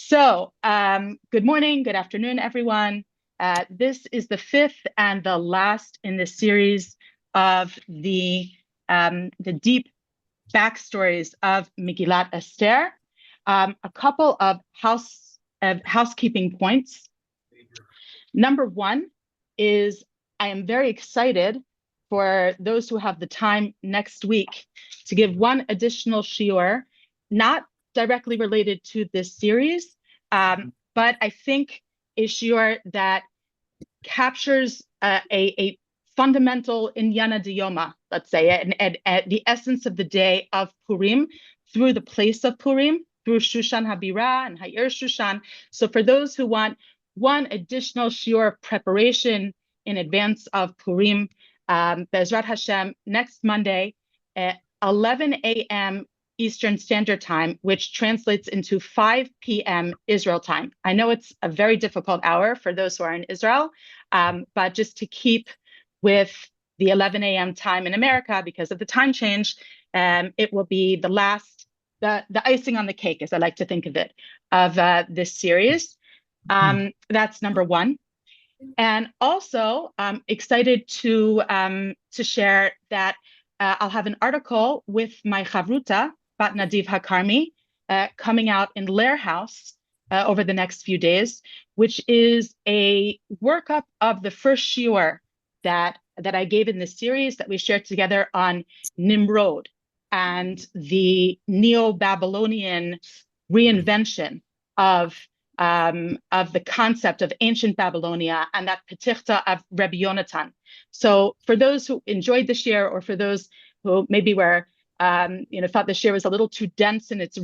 Good morning, good afternoon, everyone. This is the fifth and the last in the series of the deep backstories of Megillat Esther. A couple of housekeeping points. Number one is I am very excited for those who have the time next week to give one additional shiur, not directly related to this series, but I think a shiur that captures a fundamental inyana diyoma, let's say, and the essence of the day of Purim through the place of Purim, through Shushan Habira and Ha'ir Shushan. So for those who want one additional shiur of preparation in advance of Purim, Bezrat Hashem, next Monday at 11 a.m. Eastern Standard Time, which translates into 5 p.m. Israel time. I know it's a very difficult hour for those who are in Israel, but just to keep with the 11 a.m. time in America because of the time change, it will be the icing on the cake, as I like to think of it, of this series. That's number one. And also, I'm excited to share that I'll have an article with my chavruta, Bat Nadiv Hakarmi, coming out in Lair House over the next few days, which is a workup of the first shiur that I gave in this series that we shared together on Nimrod and the Neo-Babylonian reinvention of the concept of ancient Babylonia and that petichta of Rabbi Yonatan. So for those who enjoyed the shiur, or for those who maybe were thought the shiur was a little too dense in its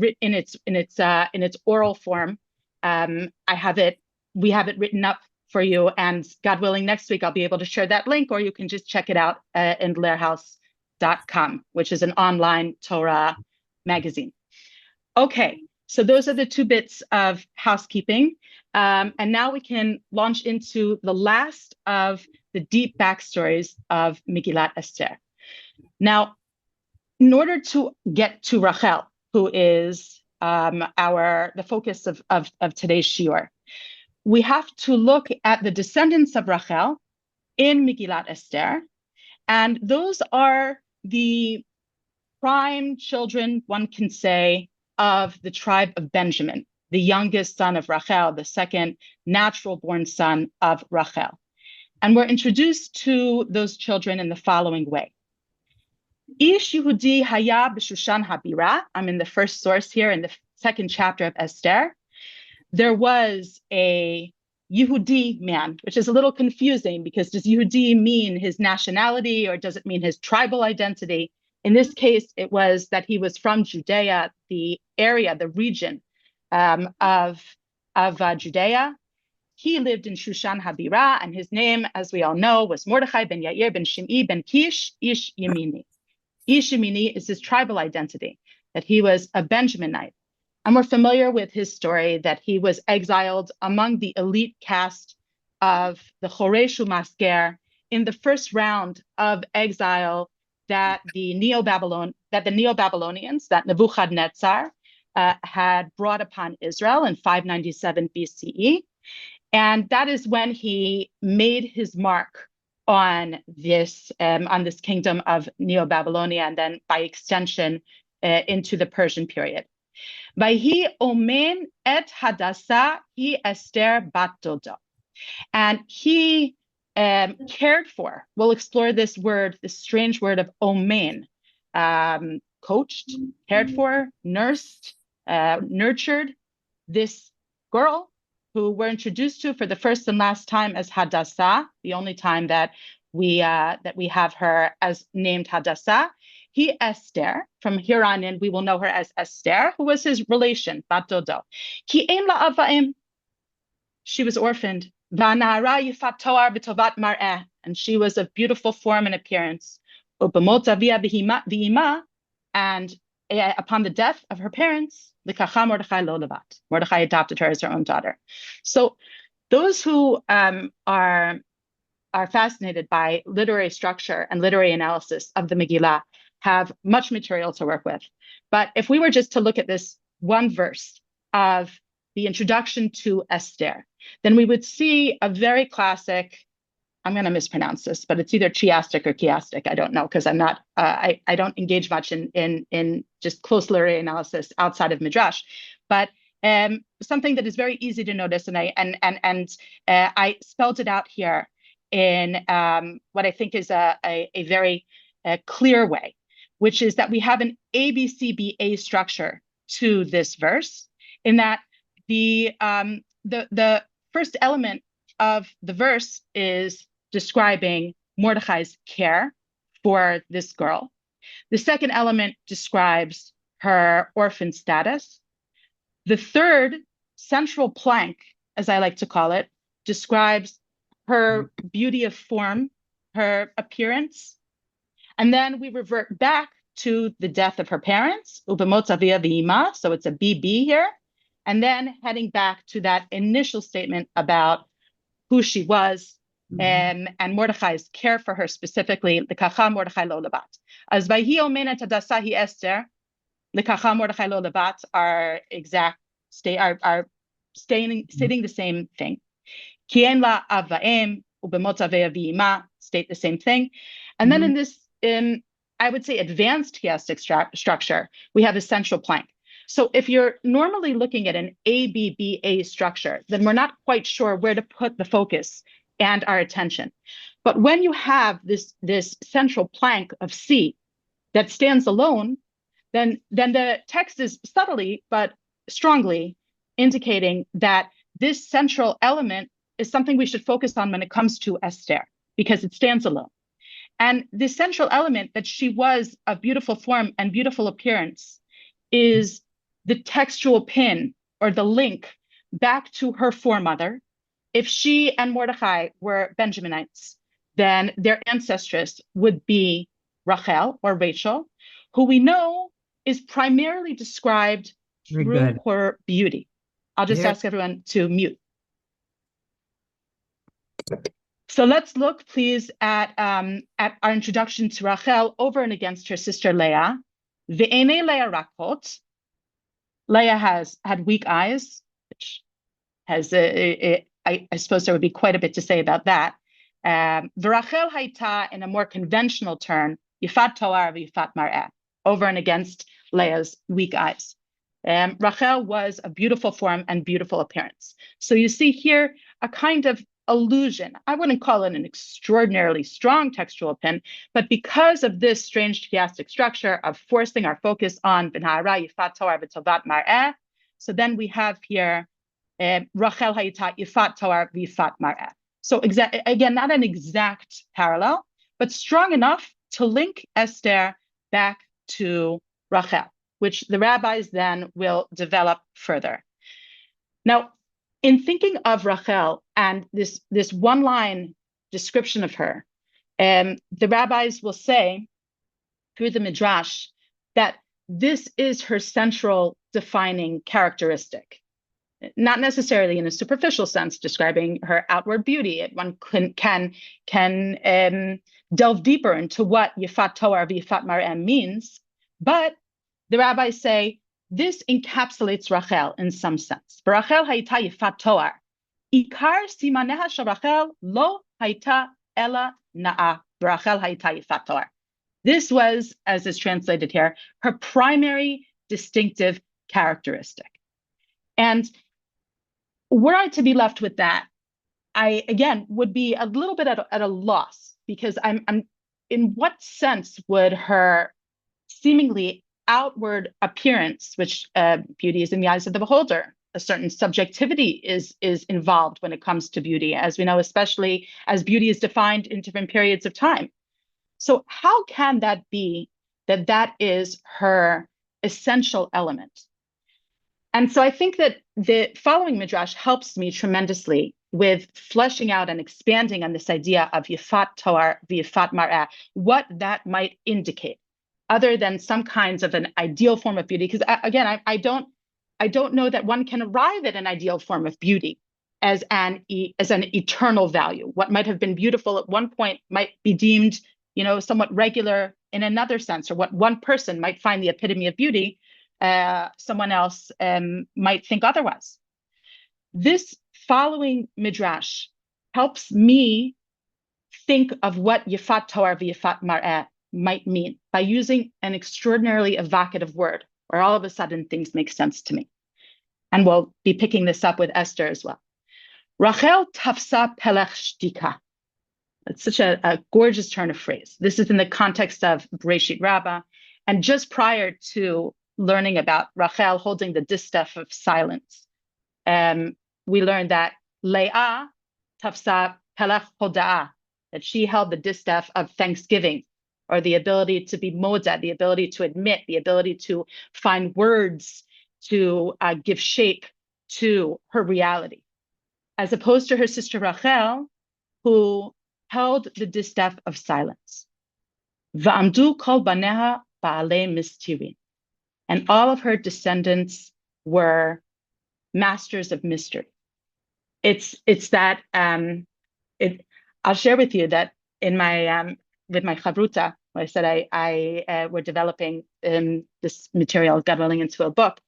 oral form, we have it written up for you, and God willing, next week I'll be able to share that link, or you can just check it out in lairhouse.com, which is an online Torah magazine. Okay. So those are the two bits of housekeeping. And now we can launch into the last of the deep backstories of Megillat Esther. Now, in order to get to Rachel, who is the focus of today's shiur, we have to look at the descendants of Rachel in Megillat Esther. And those are the prime children, one can say, of the tribe of Benjamin, the youngest son of Rachel, the second natural-born son of Rachel. And we're introduced to those children in the following way. Ish Yehudi haya b'Shushan Habira. I'm in the first source here in the second chapter of Esther. There was a Yehudi man, which is a little confusing because does Yehudi mean his nationality or does it mean his tribal identity? In this case, it was that he was from Judea, the area, the region of Judea. He lived in Shushan Habira, and his name, as we all know, was Mordechai ben Yair ben Shim'i ben Kish, Ish Yemini. Ish Yemini is his tribal identity, that he was a Benjaminite. And we're familiar with his story that he was exiled among the elite caste of the Choreshu Masker in the first round of exile that the Neo-Babylonians, that Nebuchadnezzar had brought upon Israel in 597 BCE. And that is when he made his mark on this kingdom of Neo-Babylonia, and then by extension into the Persian period. Vayhi omen et Hadassah hi Esther bat Dodo. And he cared for, we'll explore this strange word of omen, coached, cared for, nursed, nurtured this girl who we're introduced to for the first and last time as Hadassah, the only time that we have her as named Hadassah. He Esther, from here on in, we will know her as Esther, who was his relation, Bat Dodo. Ki ein la avaim. She was orphaned. V'anahara yifat toar v'tovat mar'eh. And she was of beautiful form and appearance. Ubamot avia v'ima. And upon the death of her parents, l'kacha Mordechai lo levat. Mordechai adopted her as her own daughter. So those who are fascinated by literary structure and literary analysis of the Megillah have much material to work with. But if we were just to look at this one verse of the introduction to Esther, then we would see a very classic, I'm going to mispronounce this, but it's either chiastic or chiastic. I don't know because I'm not. I don't engage much in just close literary analysis outside of midrash, but something that is very easy to notice, and I spelled it out here in what I think is a very clear way, which is that we have an ABCBA structure to this verse, in that the first element of the verse is describing Mordechai's care for this girl. The second element describes her orphan status. The third central plank, as I like to call it, describes her beauty of form, her appearance. And then we revert back to the death of her parents, Ubemot Avia V'ima, so it's a BB here, and then heading back to that initial statement about who she was, and Mordechai's care for her specifically, L'kacha Mordechai lo lebat. As Vayhi omenet adasahi Esther, L'kacha Mordechai lo lebat are stating the same thing. Kien la avaim ubemot avei v'ima state the same thing, and then in this, I would say, advanced chiastic structure, we have a central plank. So if you're normally looking at an ABBA structure, then we're not quite sure where to put the focus and our attention. But when you have this central plank of C that stands alone, then the text is subtly but strongly indicating that this central element is something we should focus on when it comes to Esther, because it stands alone. And the central element, that she was of beautiful form and beautiful appearance, is the textual pin or the link back to her foremother. If she and Mordechai were Benjaminites, then their ancestress would be Rachel or Rachel, who we know is primarily described through her beauty. I'll just ask everyone to mute. So let's look, please, at our introduction to Rachel over and against her sister Leah. Ve'enei Leah rakot. Leah had weak eyes, which has I suppose there would be quite a bit to say about that. V'Rachel haita, in a more conventional term, yifat toar v'yifat mar'eh, over and against Leah's weak eyes. Rachel was a beautiful form and beautiful appearance. So you see here a kind of allusion. I wouldn't call it an extraordinarily strong textual pin, but because of this strange chiastic structure of forcing our focus on v'na'ara yifat toar v'tovat mar'eh, so then we have here Rachel hayita yifat toar v'yifat mar'eh. So again, not an exact parallel, but strong enough to link Esther back to Rachel, which the rabbis then will develop further. Now, in thinking of Rachel and this one-line description of her, the rabbis will say through the midrash that this is her central defining characteristic. Not necessarily in a superficial sense, describing her outward beauty. One can delve deeper into what Yifat Toar v'Yifat Mar'eh means, but the rabbis say this encapsulates Rachel in some sense. Rachel hayita Yifat Toar. Ikar simaneha shel Rachel lo hayita ela na'a. Rachel hayita Yifat Toar. This was, as is translated here, her primary distinctive characteristic. And were I to be left with that, I, again, would be a little bit at a loss, because I'm in what sense would her seemingly outward appearance, which beauty is in the eyes of the beholder, a certain subjectivity is involved when it comes to beauty, as we know, especially as beauty is defined in different periods of time. So how can that be that is her essential element? And so I think that the following midrash helps me tremendously with fleshing out and expanding on this idea of Yifat Toar v'Yifat Mar'eh, what that might indicate, other than some kinds of an ideal form of beauty. Because again, I don't know that one can arrive at an ideal form of beauty as an eternal value. What might have been beautiful at one point might be deemed, somewhat regular in another sense, or what one person might find the epitome of beauty, someone else might think otherwise. This following midrash helps me think of what Yifat Torah v'Yifat Mar'eh might mean by using an extraordinarily evocative word, where all of a sudden things make sense to me. And we'll be picking this up with Esther as well. Rachel tafsa pelech shtika. It's such a gorgeous turn of phrase. This is in the context of Bereshit Rabbah, and just prior to learning about Rachel holding the distaff of silence, we learned that Leah tafsa pelech hoda'ah, that she held the distaff of thanksgiving, or the ability to be moda, the ability to admit, the ability to find words to give shape to her reality, as opposed to her sister Rachel, who held the distaff of silence. Va'amdu kol baneha ba'alei mistirin. And all of her descendants were masters of mystery. It's that I'll share with you that in my with my chavruta, I said I we're developing this material, God willing, into a book.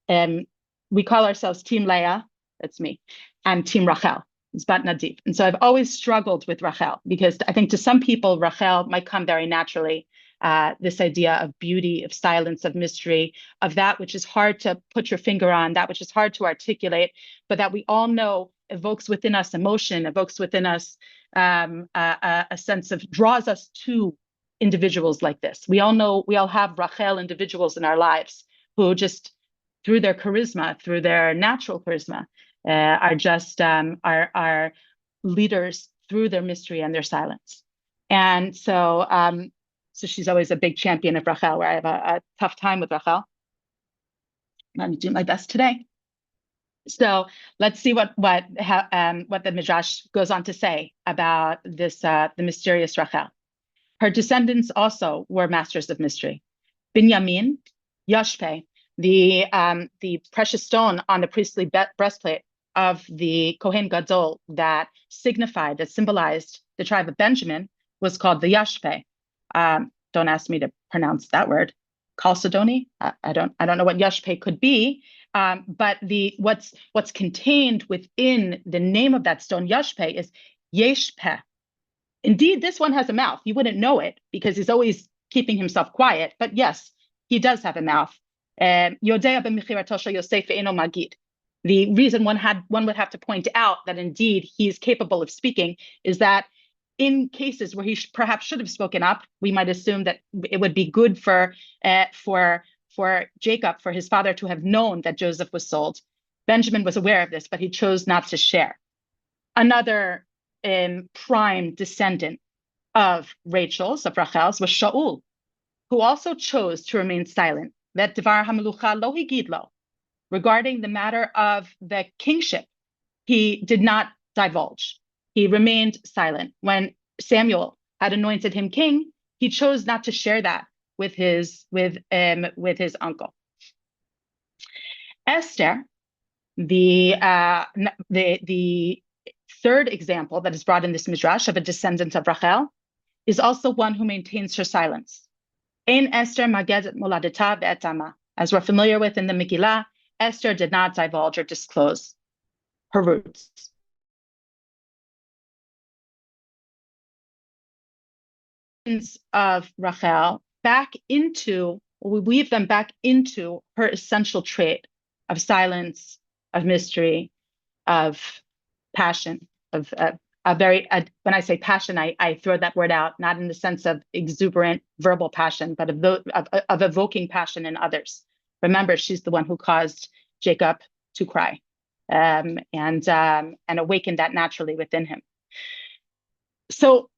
We call ourselves Team Leah, that's me, and Team Rachel, it's Bat Nadiv. And so I've always struggled with Rachel, because I think to some people, Rachel might come very naturally. This idea of beauty, of silence, of mystery, of that which is hard to put your finger on, that which is hard to articulate, but that we all know evokes within us emotion, evokes within us a sense of, draws us to individuals like this. We all know, we all have Rachel individuals in our lives who just, through their charisma, through their natural charisma, are just are leaders through their mystery and their silence. And so so she's always a big champion of Rachel, where I have a tough time with Rachel. I'm going to do my best today. So let's see what the Midrash goes on to say about this the mysterious Rachel. Her descendants also were masters of mystery. Binyamin, Yashpe, the precious stone on the priestly breastplate of the Kohen Gadol that signified, that symbolized the tribe of Benjamin, was called the Yashpe. Don't ask me to pronounce that word. Chalcedony? I don't know what Yashpe could be. But what's contained within the name of that stone, Yashpe, is Yeshpe. Indeed, this one has a mouth. You wouldn't know it because he's always keeping himself quiet. But yes, he does have a mouth. Yodea b'michirato shel Yosef ve'eno magid. The reason one would have to point out that indeed he's capable of speaking is that in cases where he perhaps should have spoken up, we might assume that it would be good for Jacob, for his father to have known that Joseph was sold. Benjamin was aware of this, but he chose not to share. Another prime descendant of Rachel's, of Rachel's, was Shaul, who also chose to remain silent. That Devar HaMelucha lo higid lo, regarding the matter of the kingship, he did not divulge. He remained silent. When Samuel had anointed him king, he chose not to share that with his uncle. Esther, the third example that is brought in this midrash of a descendant of Rachel, is also one who maintains her silence. Ein Esther maged moladeta ve'etama. As we're familiar with in the Megillah, Esther did not divulge or disclose her roots. Of Rachel we weave them back into her essential trait of silence, of mystery, of passion, of when I say passion, I throw that word out, not in the sense of exuberant verbal passion, but of evoking passion in others. Remember, she's the one who caused Jacob to cry, and awakened that naturally within him. So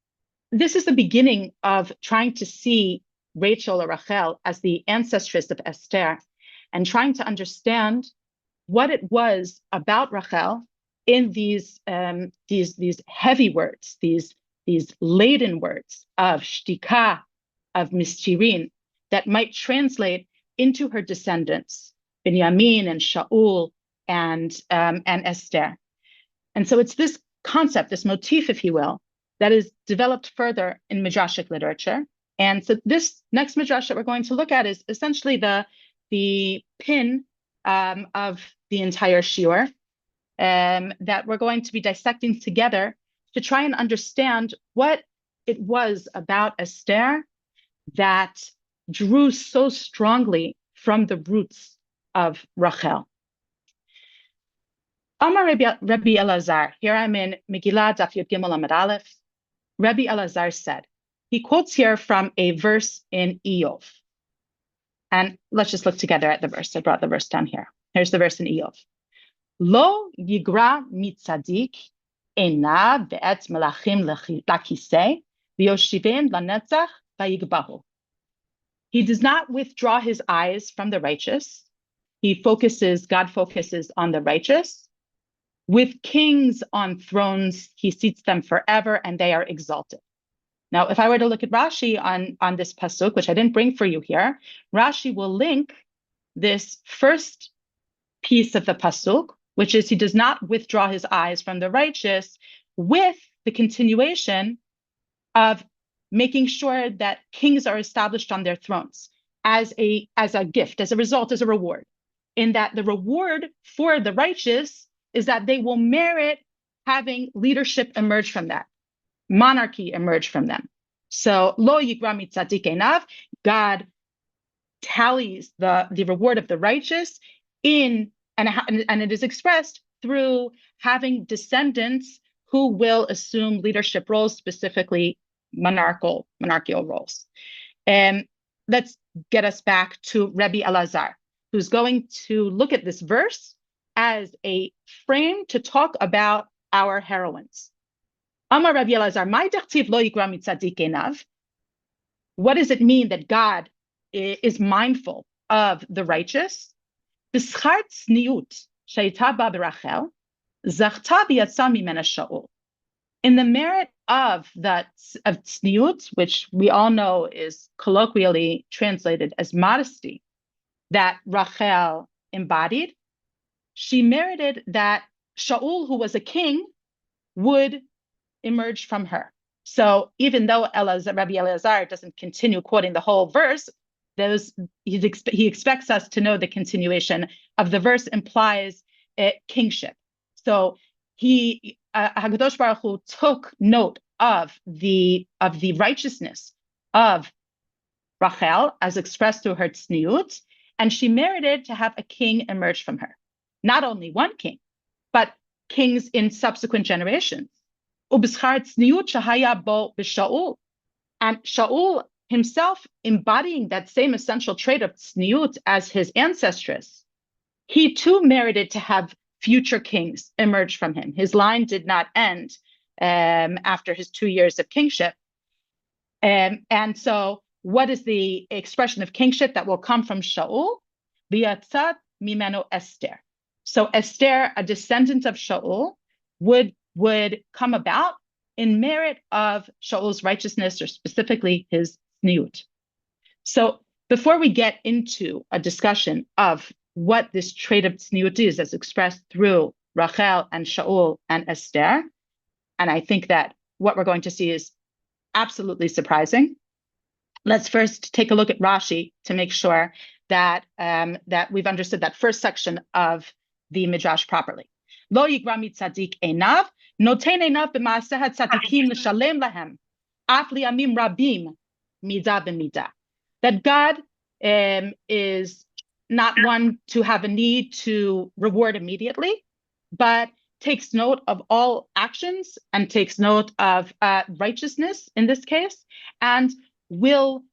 this is the beginning of trying to see Rachel or Rachel as the ancestress of Esther, and trying to understand what it was about Rachel in these heavy words, these laden words of shtika, of mistirin, that might translate into her descendants, Binyamin and Shaul and Esther. And so it's this concept, this motif, if you will, that is developed further in midrashic literature. And so this next midrash that we're going to look at is essentially the pin of the entire shiur. that we're going to be dissecting together to try and understand what it was about Esther that drew so strongly from the roots of Rachel. Amar Rabbi Elazar, here I'm in Megillat, Daf Yud Gimel Amud Aleph. Rabbi Elazar said, he quotes here from a verse in Iyov. And let's just look together at the verse. I brought the verse down here. Here's the verse in Iyov. Lo yigra mitzadik enav be'etz melachim lakiseh v'yoshivim lanetzach vayigbahu. He does not withdraw his eyes from the righteous. God focuses on the righteous. With kings on thrones, he seats them forever and they are exalted. Now, if I were to look at Rashi on this pasuk, which I didn't bring for you here, Rashi will link this first piece of the pasuk, which is he does not withdraw his eyes from the righteous, with the continuation of making sure that kings are established on their thrones as a gift, as a result, as a reward, in that the reward for the righteous is that they will merit having leadership emerge from that, monarchy emerge from them. So, lo yigra mitzadik enav, God tallies the reward of the righteous and it is expressed through having descendants who will assume leadership roles, specifically monarchical roles. And let's get us back to Rabbi Elazar, who's going to look at this verse as a frame to talk about our heroines. Amar Rabbi Elazar, my dechtiv lo yigra mitzadik enav. What does it mean that God is mindful of the righteous? B'schar tzniut she'ayta ba b'Rachel, zachta b'yatsa mimena Shaul. In the merit of tzniut, which we all know is colloquially translated as modesty, that Rachel embodied, she merited that Shaul, who was a king, would emerge from her. So even though Rabbi Elazar doesn't continue quoting the whole verse, he expects us to know the continuation of the verse implies kingship. So Hakadosh Baruch Hu took note of the righteousness of Rachel as expressed through her tzniut, and she merited to have a king emerge from her. Not only one king, but kings in subsequent generations. U'b'schar tzniut shehaya bo b'Shaul, and Shaul himself embodying that same essential trait of tzniut as his ancestress, he too merited to have future kings emerge from him. His line did not end after his 2 years of kingship. And so what is the expression of kingship that will come from Shaul? V'yatzat mimeno Esther. So Esther, a descendant of Shaul, would come about in merit of Shaul's righteousness, or specifically his tzniut. So before we get into a discussion of what this trait of tzniut is as expressed through Rachel and Shaul and Esther, and I think that what we're going to see is absolutely surprising, let's first take a look at Rashi to make sure that we've understood that first section of the Midrash properly. Lo yigra mitzadik enav, noten enav b'maaseh hatzadikim l'shalem lahem, af liyamim rabim midah b'midah. That God is not one to have a need to reward immediately, but takes note of all actions and takes note of righteousness in this case, and will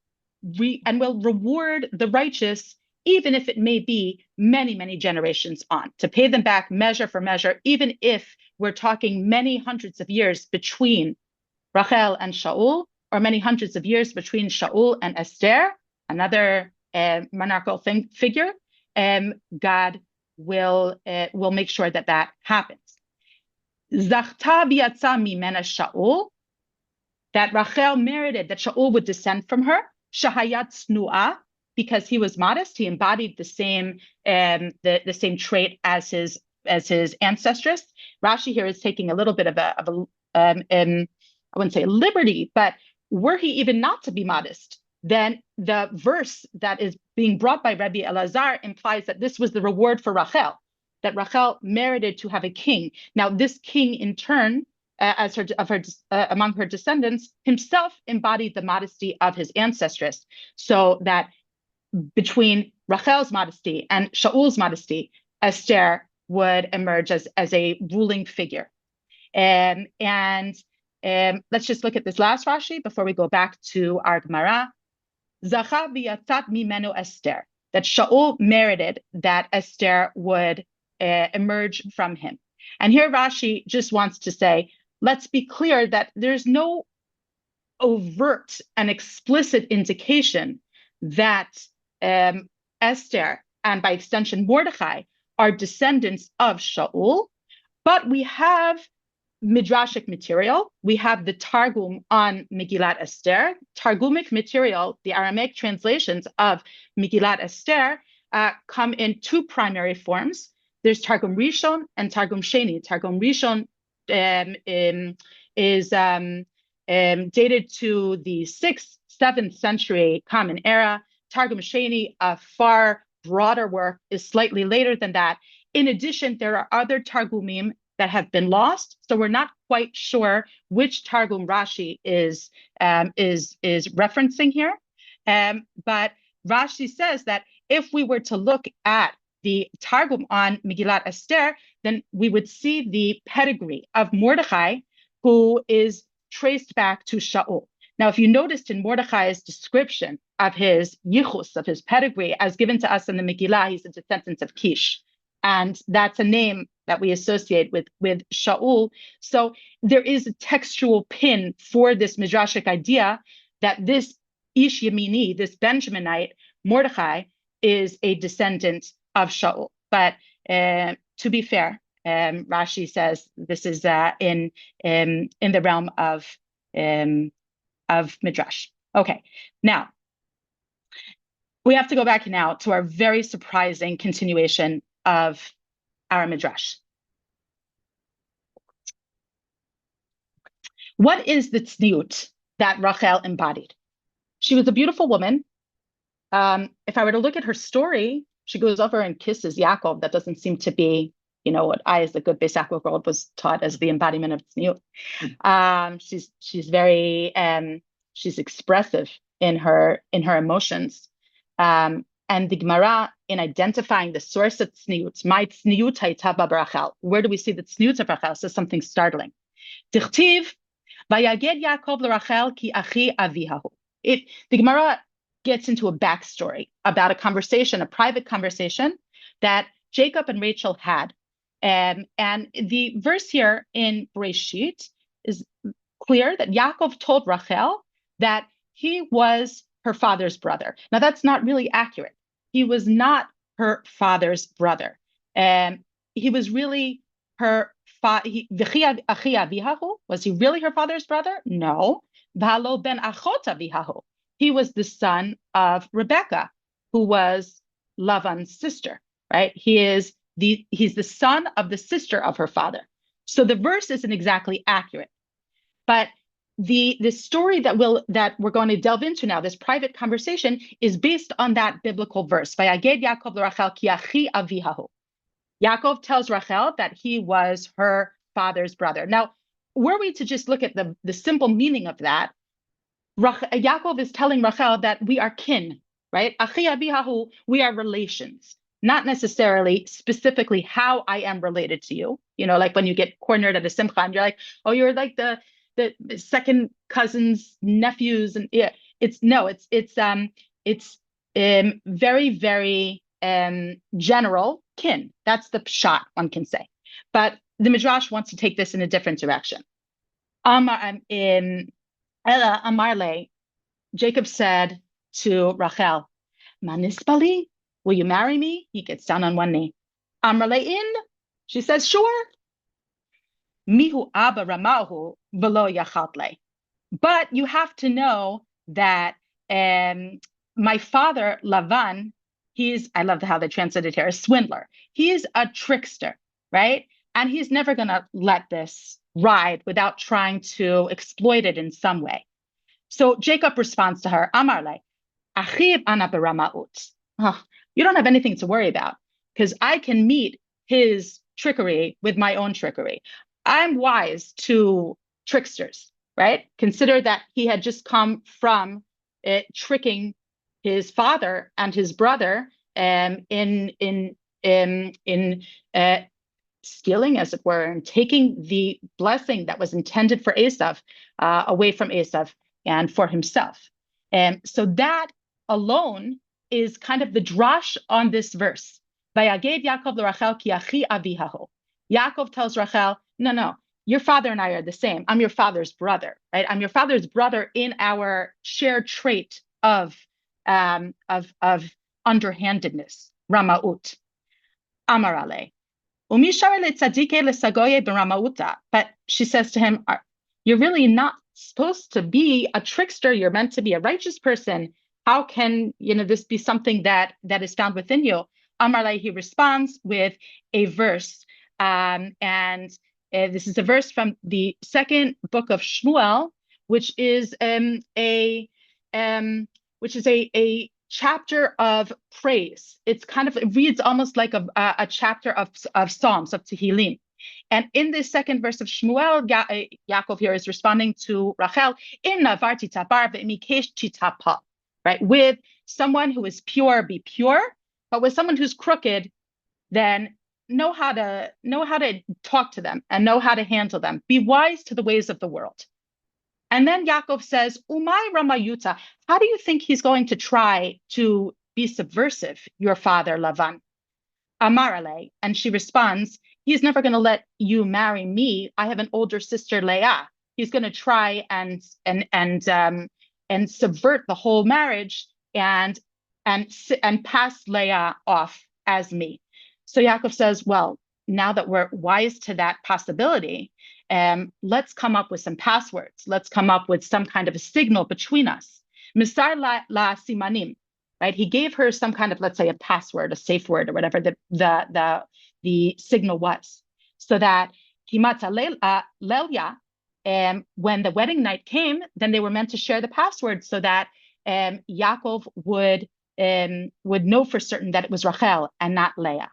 reward the righteous, even if it may be many, many generations on, to pay them back measure for measure, even if we're talking many hundreds of years between Rachel and Shaul, or many hundreds of years between Shaul and Esther, another monarchical figure. God will make sure that happens. Zachta b'yatsa mimena Shaul, that Rachel merited that Shaul would descend from her. Shahayat tznuah, because he was modest, he embodied the same trait as his ancestress. Rashi here is taking a little bit of a I wouldn't say liberty, but were he even not to be modest, then the verse that is being brought by Rabbi Elazar implies that this was the reward for Rachel, that Rachel merited to have a king. Now, this king, in turn, among her descendants, himself embodied the modesty of his ancestress, so that between Rachel's modesty and Shaul's modesty, Esther would emerge as a ruling figure. And let's just look at this last Rashi before we go back to our Gemara. Zacha v'yatzat mimenu Esther, that Shaul merited that Esther would emerge from him. And here Rashi just wants to say, let's be clear that there's no overt and explicit indication that Esther, and by extension Mordechai, are descendants of Shaul, but we have midrashic material. We have the Targum on Megillat Esther. Targumic material, the Aramaic translations of Megillat Esther, come in two primary forms. There's Targum Rishon and Targum Sheni. Targum Rishon is dated to the 6th, 7th century Common Era. Targum Sheni, a far broader work, is slightly later than that. In addition, there are other Targumim that have been lost, so we're not quite sure which Targum Rashi is referencing here. But Rashi says that if we were to look at the Targum on Megillat Esther, then we would see the pedigree of Mordechai, who is traced back to Shaul. Now, if you noticed in Mordechai's description of his yichus, of his pedigree, as given to us in the Megillah, he's a descendant of Kish. And that's a name that we associate with Shaul. So there is a textual pin for this midrashic idea that this Ish Yemini, this Benjaminite, Mordechai, is a descendant of Shaul. But to be fair, Rashi says this is in the realm of midrash. Okay, now we have to go back now to our very surprising continuation of our midrash. What is the tzniut that Rachel embodied? She was a beautiful woman. If I were to look at her story, she goes over and kisses Yaakov. That doesn't seem to be, what I, as the good Beis Yaakov girl, was taught as the embodiment of tzniut. She's very she's expressive in her emotions. And the Gemara, in identifying the source of tzniut, my tzniut hayta b'Rachel, where do we see the tzniut of Rachel? Says something startling. Tichtiv vayaged Yaakov l'Rachel ki achi avihahu. The Gemara gets into a backstory about a conversation, a private conversation that Jacob and Rachel had. And the verse here in Bereshit is clear that Yaakov told Rachel that he was her father's brother. Now, that's not really accurate. He was not her father's brother. He was really her father. Was he really her father's brother? No. V'halo ben achot avihahu. He was the son of Rebecca, who was Lavan's sister, right? He's the son of the sister of her father. So the verse isn't exactly accurate. But the story that we're going to delve into now, this private conversation, is based on that biblical verse. Vayaged Yaakov l'Rachel ki achi avihahu. Yaakov tells Rachel that he was her father's brother. Now, were we to just look at the simple meaning of that, Yaakov is telling Rachel that we are kin, right? Achi avihahu, we are relations, not necessarily specifically how I am related to you. Like when you get cornered at a simcha and you're like, oh, you're like the second cousins, nephews, and yeah, it's very, very general kin. That's the pshat, one can say. But the Midrash wants to take this in a different direction. Amarle, Jacob said to Rachel, Manispali, will you marry me? He gets down on one knee. Amarle in, she says, sure. Mihu Abba Ramahu velo yachatle. But you have to know that my father, Lavan, I love how they translated here, a swindler. He's a trickster, right? And he's never going to let this ride without trying to exploit it in some way. So Jacob responds to her, Amarle, Achib ana beramaut. You don't have anything to worry about, because I can meet his trickery with my own trickery. I'm wise to tricksters, right? Consider that he had just come from tricking his father and his brother in stealing, as it were, and taking the blessing that was intended for Esav away from Esav and for himself. And so that alone is kind of the drash on this verse. Yaakov tells Rachel, no, your father and I are the same. I'm your father's brother, right? I'm your father's brother in our shared trait of underhandedness, Ramaut. Amarale. But she says to him, you're really not supposed to be a trickster. You're meant to be a righteous person. How can this be something that is found within you? Amarle, he responds with a verse. And this is a verse from the second book of Shmuel, which is a chapter of praise. It reads almost like a chapter of Psalms, of Tehillim. And in this second verse of Shmuel, Yaakov here is responding to Rachel, right? With someone who is pure, be pure, but with someone who's crooked, then know how to talk to them and know how to handle them. Be wise to the ways of the world. And then Yaakov says, Umay Ramayuta, how do you think he's going to try to be subversive, your father, Lavan? Amarale, and she responds, he's never going to let you marry me. I have an older sister, Leah. He's going to try and subvert the whole marriage and pass Leah off as me. So Yaakov says, well, now that we're wise to that possibility, let's come up with some passwords. Let's come up with some kind of a signal between us. Misar la simanim, right? He gave her some kind of, let's say, a password, a safe word, or whatever the signal was, so that Kimata Lelia, when the wedding night came, then they were meant to share the password, so that Yaakov would know for certain that it was Rachel and not Leah.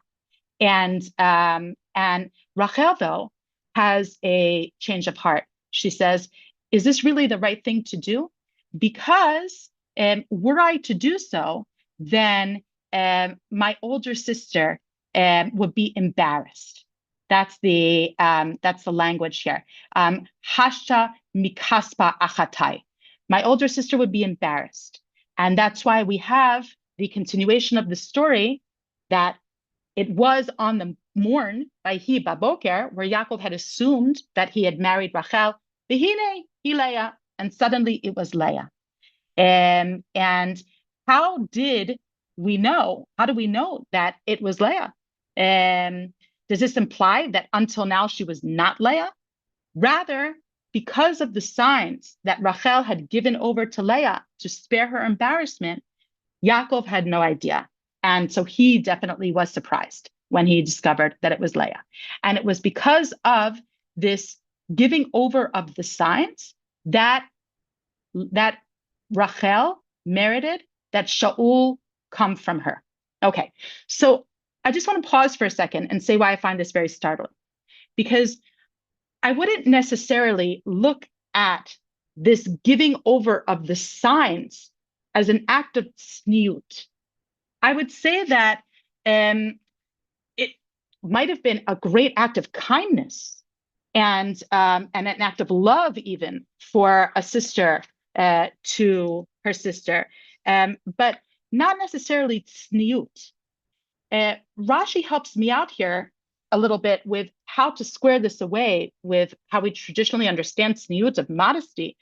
And Rachel, though, has a change of heart. She says, is this really the right thing to do? Because were I to do so, then my older sister would be embarrassed. That's the language here. Hashta mikaspa achatai. My older sister would be embarrassed. And that's why we have the continuation of the story, that it was on the morn by Baboker, where Yaakov had assumed that he had married Rachel, Vihine Leah, and suddenly it was Leah. And how do we know that it was Leah? Does this imply that until now she was not Leah? Rather, because of the signs that Rachel had given over to Leah to spare her embarrassment, Yaakov had no idea. And so he definitely was surprised when he discovered that it was Leah. And it was because of this giving over of the signs that Rachel merited that Shaul come from her. Okay, so I just want to pause for a second and say why I find this very startling. Because I wouldn't necessarily look at this giving over of the signs as an act of tzniut. I would say that it might have been a great act of kindness and an act of love, even for a sister to her sister, but not necessarily tzniut. Rashi helps me out here a little bit with how to square this away with how we traditionally understand tzniut of modesty.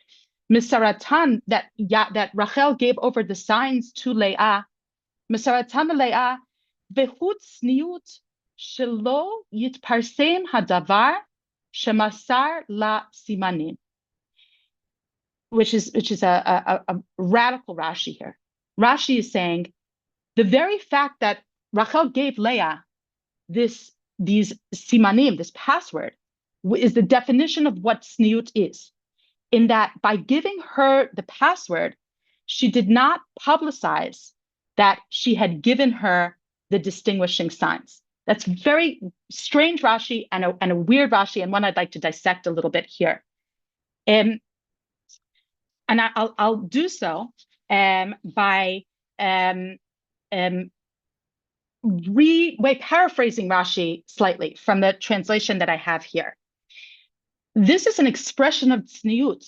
Misaratan, that Rachel gave over the signs to Leah. Misaratan Leah, vehut tzniut shelo yitparsem hadavar shemasar la simanim. Which is a radical Rashi here. Rashi is saying the very fact that Rachel gave Leah these simanim, this password, is the definition of what tzniut is. In that by giving her the password, she did not publicize that she had given her the distinguishing signs, That's very strange Rashi and a weird Rashi, and one I'd like to dissect a little bit here. And I'll do so by paraphrasing Rashi slightly from the translation that I have here. This is an expression of tzniut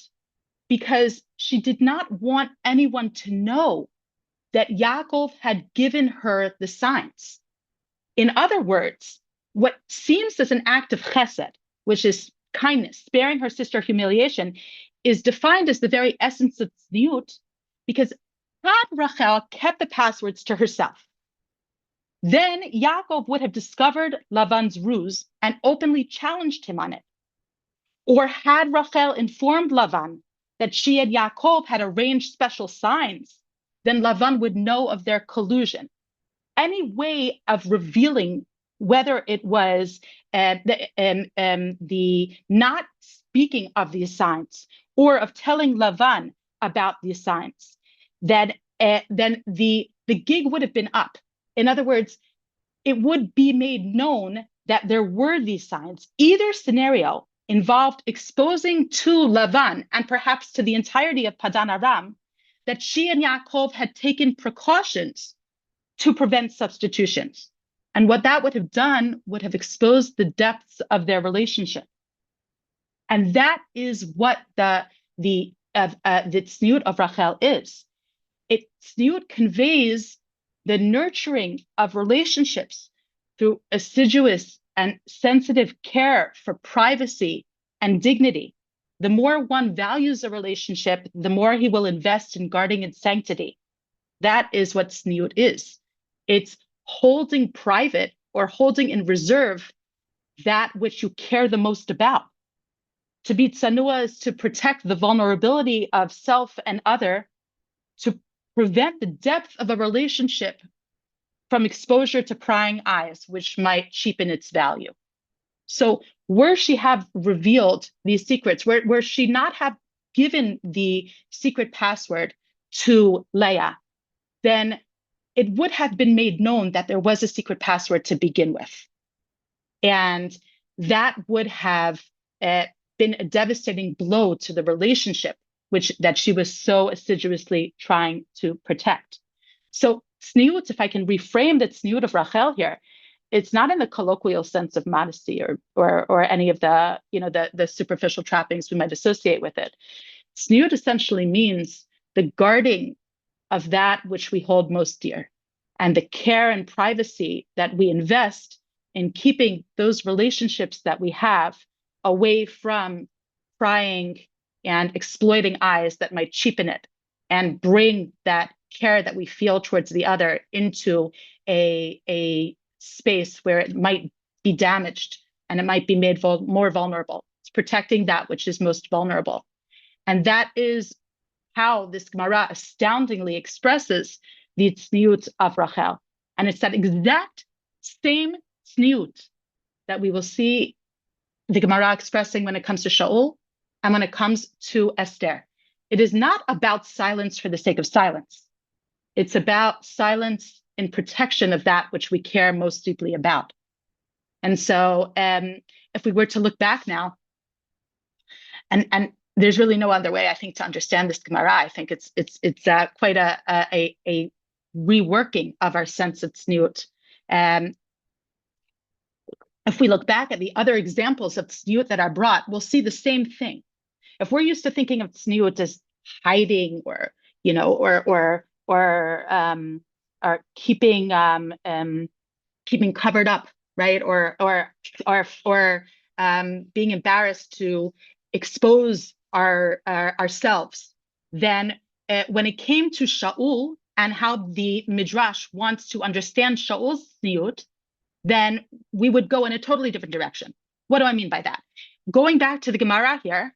because she did not want anyone to know that Yaakov had given her the signs. In other words, what seems as an act of chesed, which is kindness, sparing her sister humiliation, is defined as the very essence of tzniut, because had Rachel kept the passwords to herself, then Yaakov would have discovered Lavan's ruse and openly challenged him on it. Or had Rachel informed Lavan that she and Yaakov had arranged special signs, then Lavan would know of their collusion. Any way of revealing whether it was the not speaking of these signs or of telling Lavan about these signs, then the gig would have been up. In other words, it would be made known that there were these signs. Either scenario involved exposing to Lavan and perhaps to the entirety of Padan Aram that she and Yaakov had taken precautions to prevent substitutions. And what that would have done would have exposed the depths of their relationship. And that is what the tzniut of Rachel is. Tzniut conveys the nurturing of relationships through assiduous and sensitive care for privacy and dignity. The more one values a relationship, the more he will invest in guarding its sanctity. That is what tzniut is. It's holding private or holding in reserve that which you care the most about. To be tzanua is to protect the vulnerability of self and other, to prevent the depth of a relationship from exposure to prying eyes, which might cheapen its value. So were she have revealed these secrets, were she not have given the secret password to Leah, then it would have been made known that there was a secret password to begin with. And that would have been a devastating blow to the relationship that she was so assiduously trying to protect. So tzniut, if I can reframe the tzniut of Rachel here, it's not in the colloquial sense of modesty or any of the the superficial trappings we might associate with it. Tzniut essentially means the guarding of that which we hold most dear, and the care and privacy that we invest in keeping those relationships that we have away from prying and exploiting eyes that might cheapen it, and bring that care that we feel towards the other into a space where it might be damaged and it might be made more vulnerable. It's protecting that which is most vulnerable. And that is how this Gemara astoundingly expresses the tzniut of Rachel. And it's that exact same tzniut that we will see the Gemara expressing when it comes to Shaul and when it comes to Esther. It is not about silence for the sake of silence. It's about silence in protection of that which we care most deeply about. And so if we were to look back now, and there's really no other way, I think, to understand this Gemara. I think it's quite a reworking of our sense of tzniut. If we look back at the other examples of tzniut that are brought, we'll see the same thing. If we're used to thinking of tzniut as hiding or keeping covered up, right, or being embarrassed to expose ourselves, then when it came to Shaul and how the Midrash wants to understand Shaul's tzniut, then we would go in a totally different direction. What do I mean by that? Going back to the Gemara here,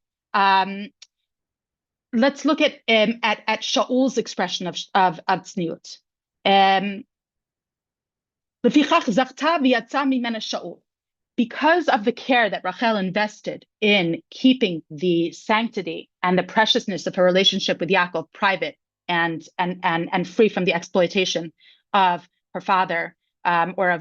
let's look at Shaul's expression of tzniut. Because of the care that Rachel invested in keeping the sanctity and the preciousness of her relationship with Yaakov private and free from the exploitation of her father, or of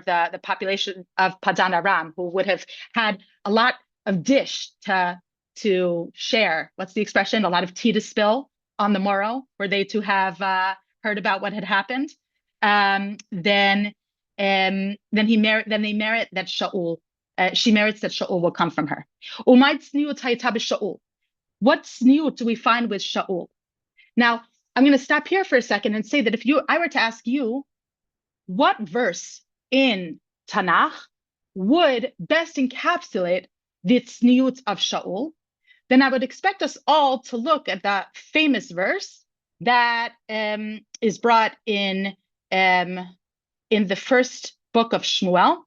the population of Padan Aram, who would have had a lot of dish to share. What's the expression? A lot of tea to spill on the morrow, were they to have heard about what had happened. Then they merit that Shaul. She merits that Shaul will come from her. What tzniut do we find with Shaul? Now, I'm going to stop here for a second and say that if I were to ask you, what verse in Tanakh would best encapsulate the tzniut of Shaul, then I would expect us all to look at that famous verse that is brought in the first book of Shmuel,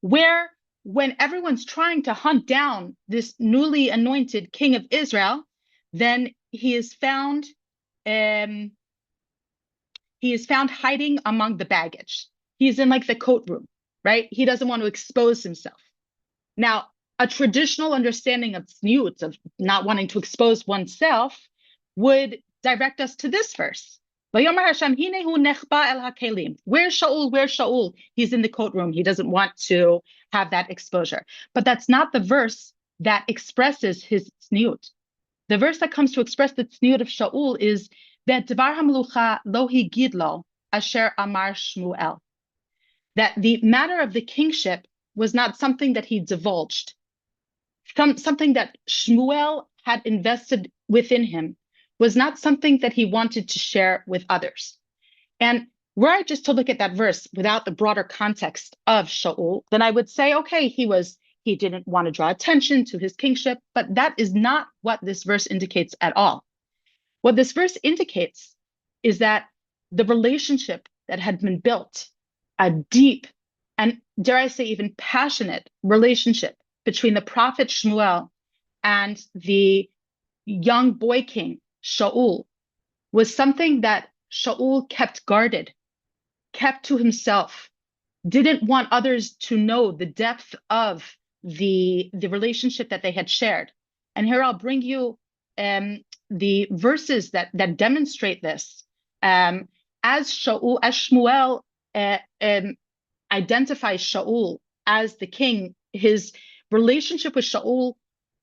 where when everyone's trying to hunt down this newly anointed king of Israel, then he is found hiding among the baggage. He's in like the coat room, right? He doesn't want to expose himself. Now, a traditional understanding of tzniut, of not wanting to expose oneself, would direct us to this verse. Where's Shaul? Where's Shaul? He's in the coat room. He doesn't want to have that exposure. But that's not the verse that expresses his tzniut. The verse that comes to express the tzniut of Shaul is that Dvar HaMelucha lo higid lo asher amar Shmuel. That the matter of the kingship was not something that he divulged, something that Shmuel had invested within him, was not something that he wanted to share with others. And were I just to look at that verse without the broader context of Shaul, then I would say, okay, he didn't want to draw attention to his kingship, but that is not what this verse indicates at all. What this verse indicates is that the relationship that had been built, a deep and, dare I say, even passionate relationship between the prophet Shmuel and the young boy king Shaul, was something that Shaul kept guarded, kept to himself, didn't want others to know the depth of the relationship that they had shared. And here I'll bring you the verses that demonstrate this. As Shmuel identifies Shaul as the king, his relationship with Shaul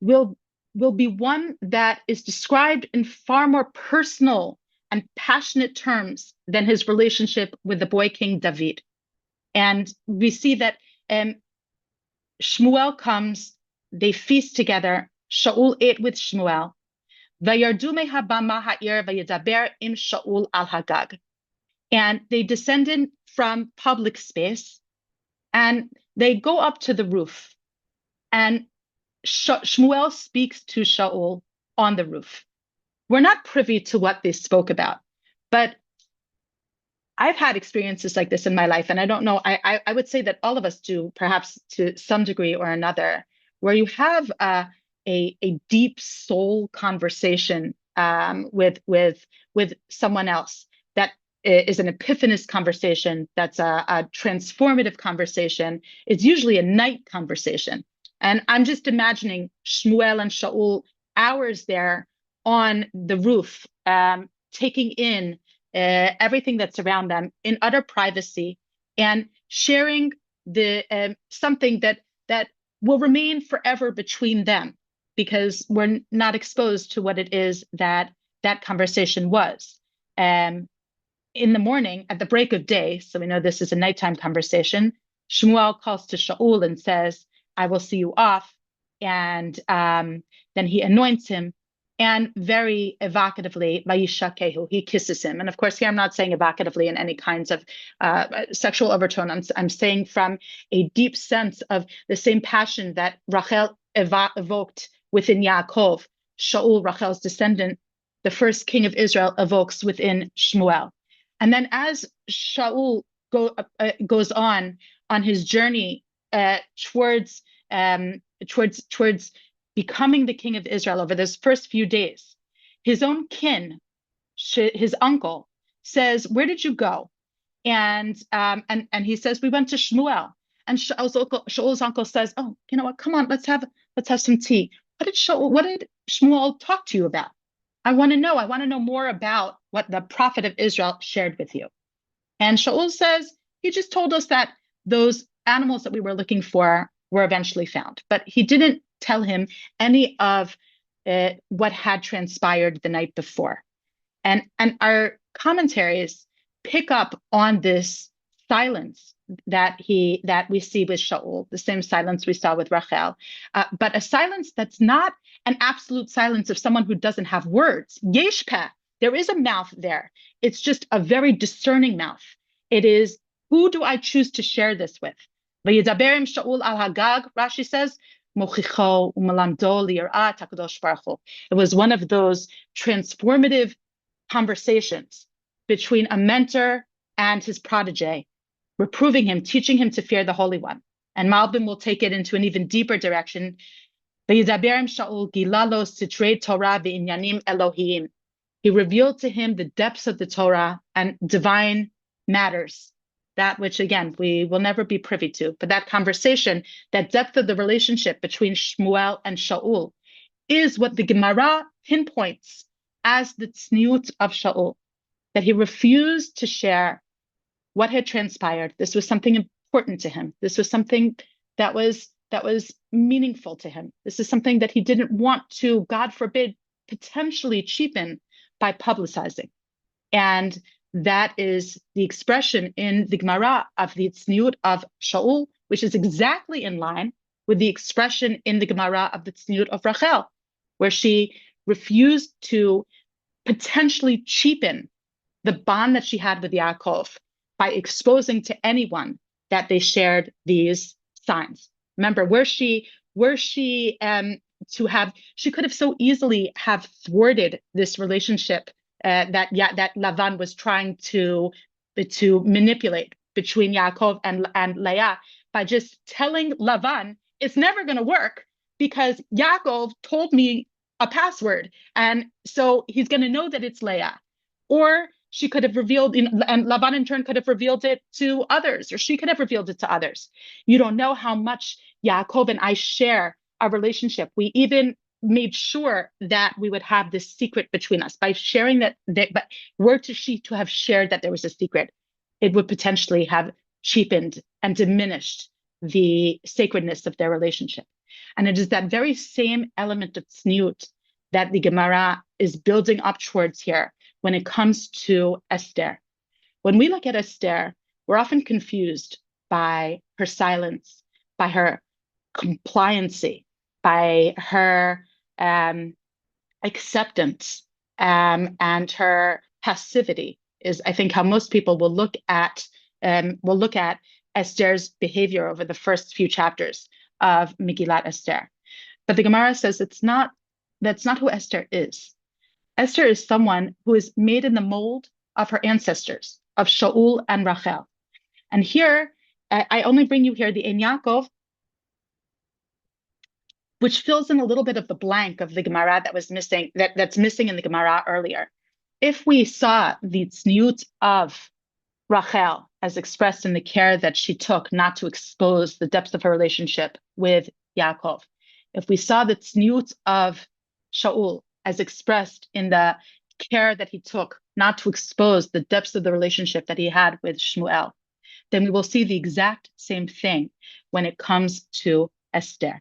will be one that is described in far more personal and passionate terms than his relationship with the boy king David. And we see that Shmuel comes, they feast together. Shaul ate with Shmuel. And they descended from public space and they go up to the roof. And Shmuel speaks to Shaul on the roof. We're not privy to what they spoke about, but I've had experiences like this in my life, and I don't know, I would say that all of us do, perhaps to some degree or another, where you have a deep soul conversation with someone else that is an epiphanous conversation, that's a transformative conversation. It's usually a night conversation. And I'm just imagining Shmuel and Shaul hours there on the roof, taking in everything that's around them in utter privacy and sharing the something that will remain forever between them, because we're not exposed to what it is that conversation was. In the morning, at the break of day, so we know this is a nighttime conversation, Shmuel calls to Shaul and says, I will see you off. And then he anoints him. And very evocatively, Vayishakehu, he kisses him. And of course, here I'm not saying evocatively in any kinds of sexual overtone. I'm saying from a deep sense of the same passion that Rachel evoked within Yaakov, Shaul, Rachel's descendant, the first king of Israel, evokes within Shmuel. And then as Shaul goes on his journey towards becoming the king of Israel over those first few days, his own kin, his uncle, says, "Where did you go?" And he says, "We went to Shmuel." And Shaul's uncle says, "Oh, you know what? Come on, let's have some tea. What did Shmuel talk to you about? I want to know. I want to know more about what the prophet of Israel shared with you." And Shaul says, He just told us that those animals that we were looking for were eventually found, but he didn't tell him any of what had transpired the night before. And our commentaries pick up on this silence that we see with Shaul, the same silence we saw with Rachel, but a silence that's not an absolute silence of someone who doesn't have words. Yesh peh, there is a mouth there. It's just a very discerning mouth. It is, who do I choose to share this with? Vayidaber Shaul al Hagag, Rashi says, mochicho umelamdo li'yirat HaKadosh Baruch Hu. It was one of those transformative conversations between a mentor and his protege, reproving him, teaching him to fear the Holy One. And Malbim will take it into an even deeper direction. Shaul gilalo sitrei Torah v'inyanim Elohim. He revealed to him the depths of the Torah and divine matters, that which, again, we will never be privy to. But that conversation, that depth of the relationship between Shmuel and Shaul, is what the Gemara pinpoints as the tzniut of Shaul, that he refused to share what had transpired. This was something important to him. This was something that was meaningful to him. This is something that he didn't want to, God forbid, potentially cheapen by publicizing. And that is the expression in the Gemara of the tzniut of Shaul, which is exactly in line with the expression in the Gemara of the tzniut of Rachel, where she refused to potentially cheapen the bond that she had with Yaakov by exposing to anyone that they shared these signs. Remember, she could have so easily have thwarted this relationship that Lavan was trying to manipulate between Yaakov and Leah by just telling Lavan it's never going to work because Yaakov told me a password, and so he's going to know that it's Leah. Or she could have revealed, and Lavan in turn could have revealed it to others, or she could have revealed it to others. You don't know how much Yaakov and I share our relationship. We even made sure that we would have this secret between us by sharing that. But were she to have shared that there was a secret, it would potentially have cheapened and diminished the sacredness of their relationship. And it is that very same element of tzniut that the Gemara is building up towards here when it comes to Esther. When we look at Esther, we're often confused by her silence, by her compliancy, by her acceptance, and her passivity is, I think, how most people will look at Esther's behavior over the first few chapters of Megillat Esther. But the Gemara says that's not who Esther is. Esther is someone who is made in the mold of her ancestors, of Shaul and Rachel. And here, I only bring you here the Ein Yaakov, which fills in a little bit of the blank of the Gemara that was missing, that's missing in the Gemara earlier. If we saw the tzniut of Rachel as expressed in the care that she took not to expose the depths of her relationship with Yaakov, if we saw the tzniut of Shaul as expressed in the care that he took not to expose the depths of the relationship that he had with Shmuel, then we will see the exact same thing when it comes to Esther.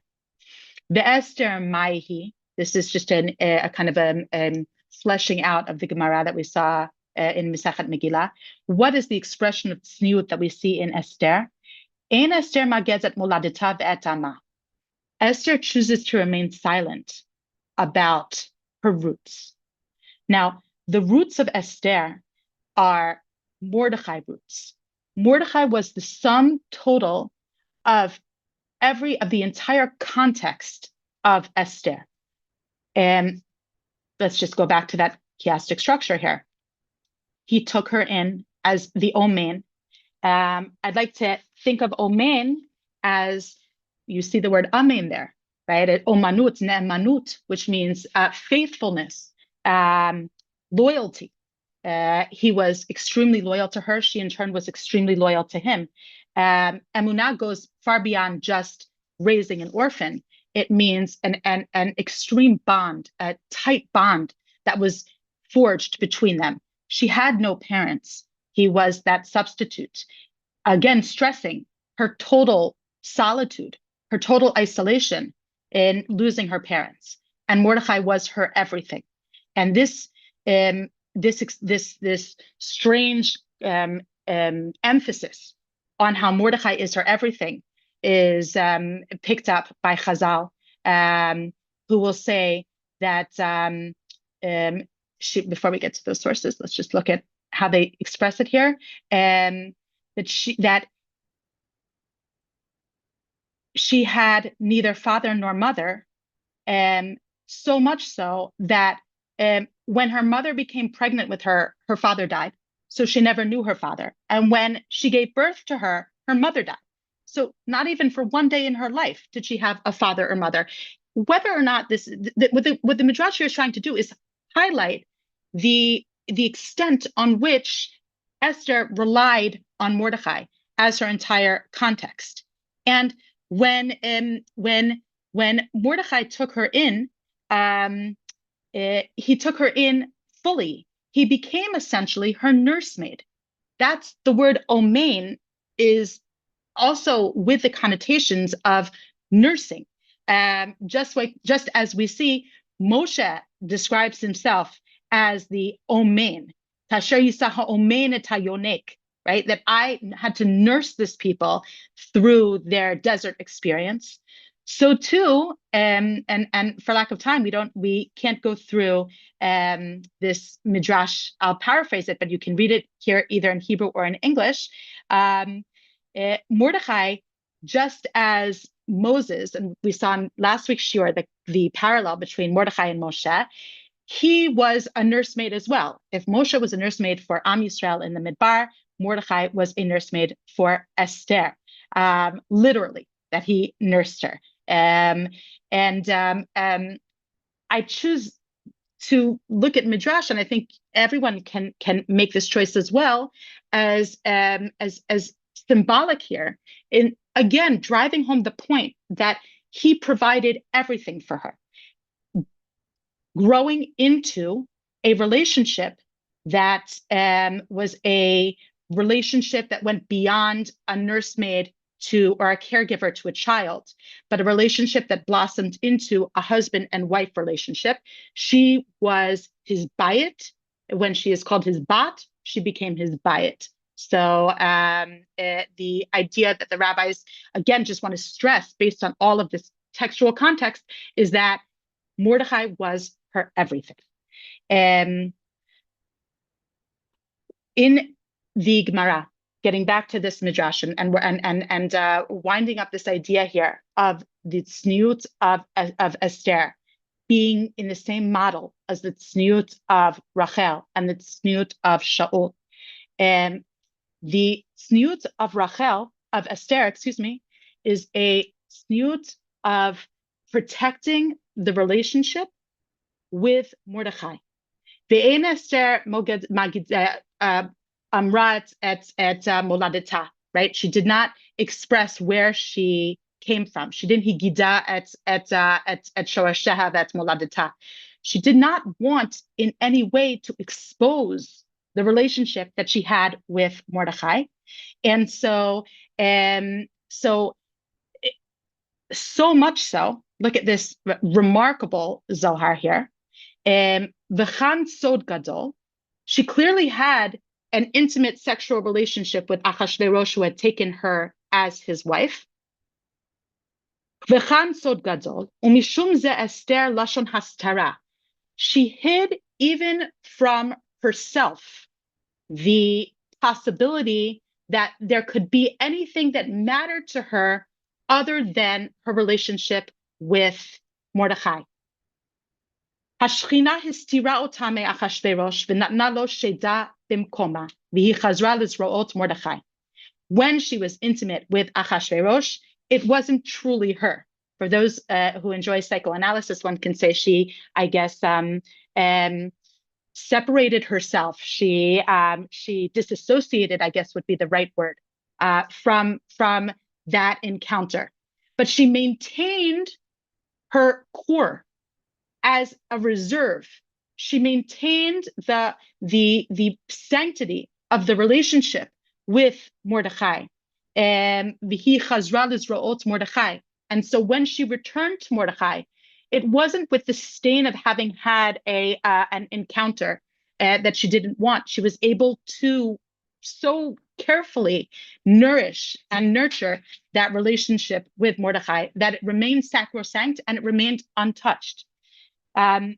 The Esther Maihi, this is just a kind of a fleshing out of the Gemara that we saw in Masechet Megillah. What is the expression of tzniut that we see in Esther? Ein Esther magezet moladita ve'etama. Esther chooses to remain silent about her roots. Now, the roots of Esther are Mordechai roots. Mordechai was the sum total of the entire context of Esther. And let's just go back to that chiastic structure here. He took her in as the Omen. I'd like to think of Omen as, you see the word Amen there, right? Omanut, ne'emanut, which means faithfulness, loyalty. He was extremely loyal to her. She, in turn, was extremely loyal to him. Emunah goes far beyond just raising an orphan. It means an extreme bond, a tight bond that was forged between them. She had no parents. He was that substitute. again stressing her total solitude, her total isolation in losing her parents. And Mordechai was her everything. And this strange emphasis on how Mordechai is her everything is picked up by Chazal, who will say that before we get to those sources, let's just look at how they express it here. That she had neither father nor mother, so much so that when her mother became pregnant with her, her father died. So she never knew her father. And when she gave birth to her, her mother died. So not even for one day in her life did she have a father or mother. Whether or not what the Midrash here is trying to do is highlight the extent on which Esther relied on Mordechai as her entire context. And when Mordechai took her in, he took her in fully. He became essentially her nursemaid. That's the word omein is also with the connotations of nursing. Just as we see, Moshe describes himself as the omein. Tasher yisaha omein et hayonek, right? That I had to nurse this people through their desert experience. So too, and for lack of time, we can't go through this midrash. I'll paraphrase it, but you can read it here either in Hebrew or in English. Mordechai, just as Moses, and we saw in last week's shiur the parallel between Mordechai and Moshe, he was a nursemaid as well. If Moshe was a nursemaid for Am Yisrael in the Midbar, Mordechai was a nursemaid for Esther, literally, that he nursed her. I choose to look at midrash, and I think everyone can make this choice as well, as symbolic here, in again driving home the point that he provided everything for her, growing into a relationship that was a relationship that went beyond a nursemaid to or a caregiver to a child, but a relationship that blossomed into a husband and wife relationship. She was his bayit. When she is called his bat, she became his bayit. So the idea that the rabbis, again, just want to stress based on all of this textual context is that Mordechai was her everything. In the Gemara, getting back to this midrash and winding up this idea here of the tzniut of Esther being in the same model as the tzniut of Rachel and the tzniut of Shaul. The tzniut of Esther, excuse me, is a tzniut of protecting the relationship with Mordechai. Ve'en Esther amrat et moladeta, right? She did not express where she came from. She didn't higida et shorasheha vet moladeta. She did not want in any way to expose the relationship that she had with Mordechai, and so much so. Look at this remarkable Zohar here. V'chan sod gadol. She clearly had an intimate sexual relationship with Achashverosh, who had taken her as his wife. V'chan sod gadol, umishum ze Esther lashon hastara. She hid even from herself the possibility that there could be anything that mattered to her other than her relationship with Mordechai. Hashchina histira ota me'Achashverosh v'natna lo sheda bimkoma v'hi chazra lizroot Mordechai. When she was intimate with Achashverosh, it wasn't truly her. For those who enjoy psychoanalysis, one can say she, I guess, separated herself. She disassociated, I guess would be the right word, from that encounter. But she maintained her core as a reserve. She maintained the sanctity of the relationship with Mordechai. V'hi chazra lizraot Mordechai. And so when she returned to Mordechai, it wasn't with the stain of having had an encounter that she didn't want. She was able to so carefully nourish and nurture that relationship with Mordechai that it remained sacrosanct and it remained untouched. And